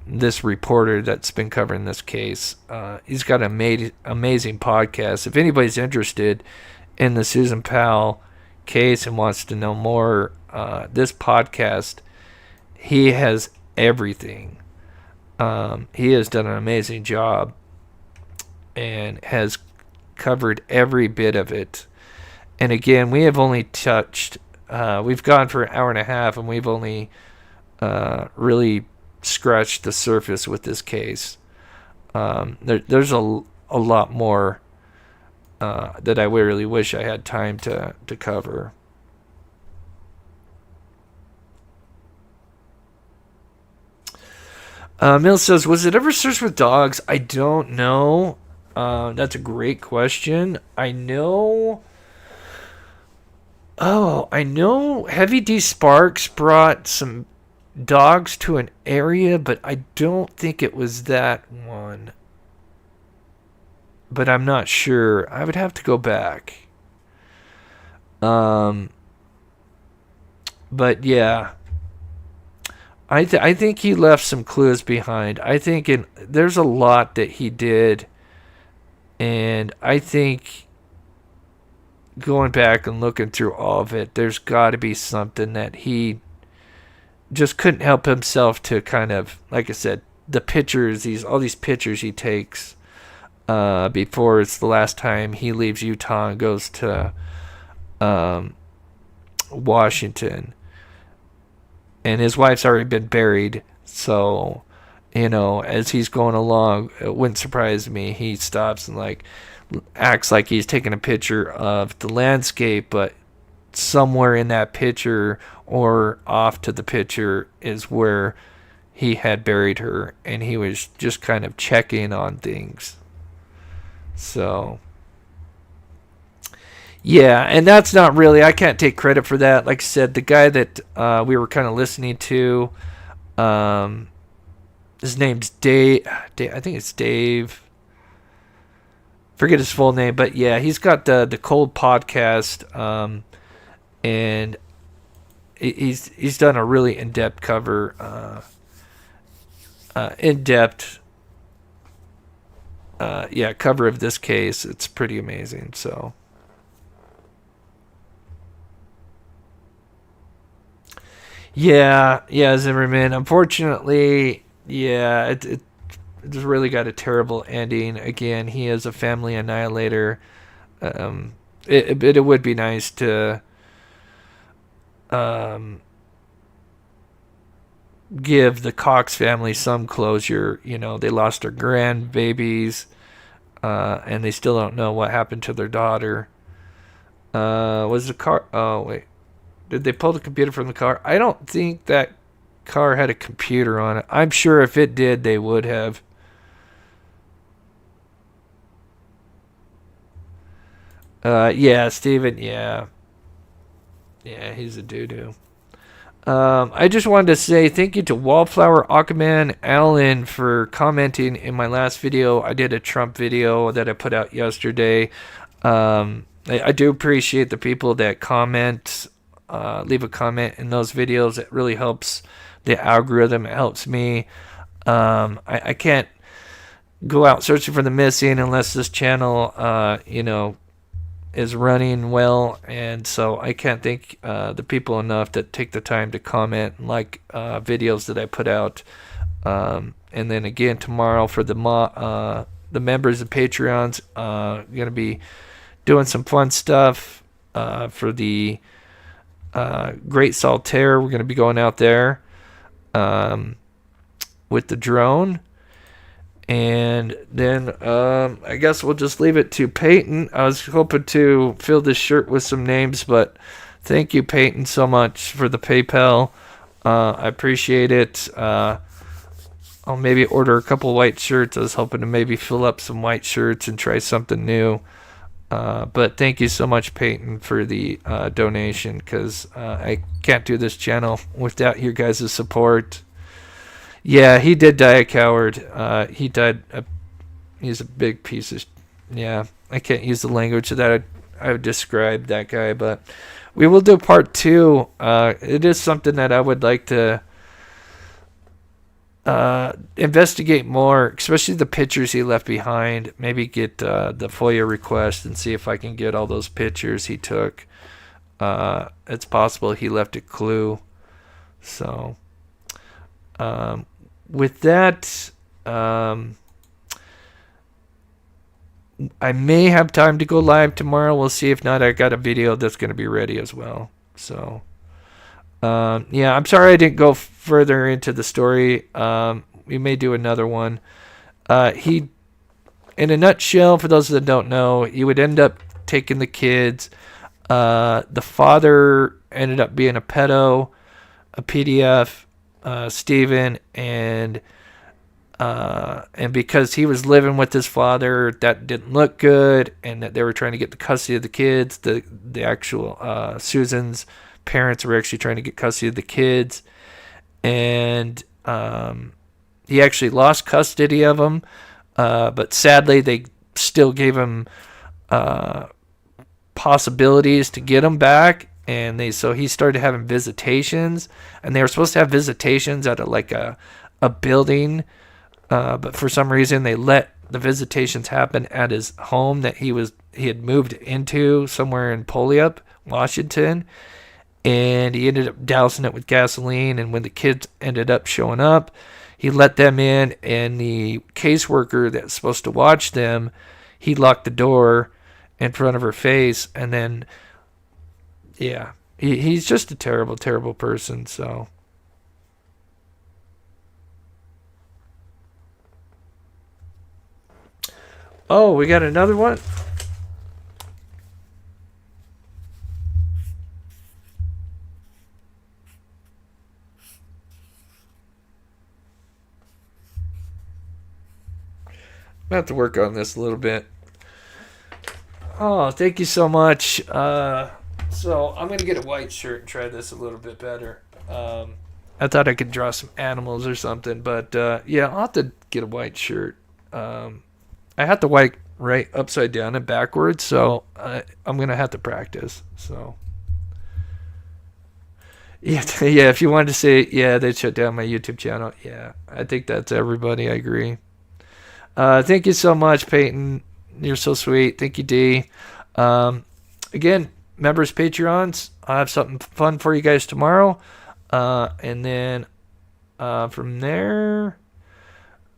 this reporter that's been covering this case. He's got an amazing podcast. If anybody's interested in the Susan Powell case and wants to know more, this podcast, he has everything. He has done an amazing job and has covered every bit of it. And again, we have only touched, we've gone for an hour and a half, and we've only really scratched the surface with this case. There's a lot more that I really wish I had time to cover. Mill says, was it ever searched with dogs? I don't know. That's a great question. I know Heavy D Sparks brought some dogs to an area, but I don't think it was that one. But I'm not sure. I would have to go back. But yeah. I think he left some clues behind. I think there's a lot that he did, and I think going back and looking through all of it, there's got to be something that he just couldn't help himself to kind of, like I said, the pictures, all these pictures he takes before it's the last time he leaves Utah and goes to Washington. And his wife's already been buried, so, as he's going along, it wouldn't surprise me. He stops and, acts like he's taking a picture of the landscape, but somewhere in that picture or off to the picture is where he had buried her, and he was just kind of checking on things. So... yeah, and that's not really, I can't take credit for that. Like I said, the guy that we were kind of listening to, his name's Dave, I think it's Dave. Forget his full name, but yeah, he's got the Cold podcast, and he's done a really in-depth cover, cover of this case. It's pretty amazing, so... Yeah, Zimmerman. Unfortunately, yeah, it just really got a terrible ending. Again, he is a family annihilator. It would be nice to give the Cox family some closure. You know, they lost their grandbabies, and they still don't know what happened to their daughter. Was the car... Oh, wait. Did they pull the computer from the car? I don't think that car had a computer on it. I'm sure if it did, they would have. Yeah, Steven, yeah. Yeah, he's a doo-doo. I just wanted to say thank you to Wallflower, Aquaman, Alan for commenting in my last video. I did a Trump video that I put out yesterday. I do appreciate the people that comment, leave a comment in those videos. It really helps the algorithm. It helps me. I can't go out searching for the missing unless this channel, is running well, and so I can't thank the people enough that take the time to comment and like videos that I put out. And then again tomorrow for the members of Patreons, going to be doing some fun stuff for the Great Saltaire. We're going to be going out there with the drone. And then I guess we'll just leave it to Peyton. I was hoping to fill this shirt with some names, but thank you, Peyton, so much for the PayPal. I appreciate it. I'll maybe order a couple white shirts. I was hoping to maybe fill up some white shirts and try something new. But thank you so much, Peyton, for the donation, because I can't do this channel without your guys' support. Yeah, he did die a coward. He died. He's a big piece of... Yeah, I can't use the language that I would describe that guy, but we will do part 2. It is something that I would like to investigate more, especially the pictures he left behind. Maybe get the FOIA request and see if I can get all those pictures he took. It's possible he left a clue. So... with that, I may have time to go live tomorrow. We'll see. If not, I got a video that's going to be ready as well. So, yeah, I'm sorry I didn't go further into the story. We may do another one. In a nutshell, for those that don't know, he would end up taking the kids. The father ended up being a pedo, a PDF. Steven, and because he was living with his father, that didn't look good, and that they were trying to get the custody of the kids. The actual Susan's parents were actually trying to get custody of the kids, and he actually lost custody of them, but sadly they still gave him possibilities to get them back. And so he started having visitations, and they were supposed to have visitations at a building, but for some reason they let the visitations happen at his home that he had moved into somewhere in Puyallup, Washington, and he ended up dousing it with gasoline. And when the kids ended up showing up, he let them in, and the caseworker that's supposed to watch them, he locked the door in front of her face, and then. Yeah, he's just a terrible, terrible person, so. Oh, we got another one? I have to work on this a little bit. Oh, thank you so much. So I'm going to get a white shirt and try this a little bit better. I thought I could draw some animals or something, but yeah, I'll have to get a white shirt. I have to write upside down and backwards, so I'm going to have to practice. So yeah, if you wanted to say, yeah, they'd shut down my YouTube channel. Yeah, I think that's everybody. I agree. Thank you so much, Peyton. You're so sweet. Thank you, D. Again, members, Patreons, I have something fun for you guys tomorrow. And then from there,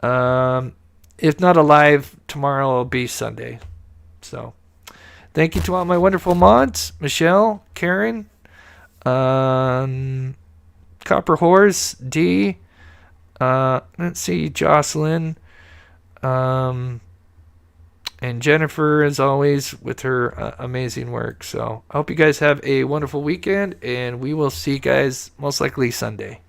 if not alive, tomorrow will be Sunday. So thank you to all my wonderful mods, Michelle, Karen, Copper Horse, D, Let's see, Jocelyn. And Jennifer, as always, with her amazing work. So I hope you guys have a wonderful weekend, and we will see you guys most likely Sunday.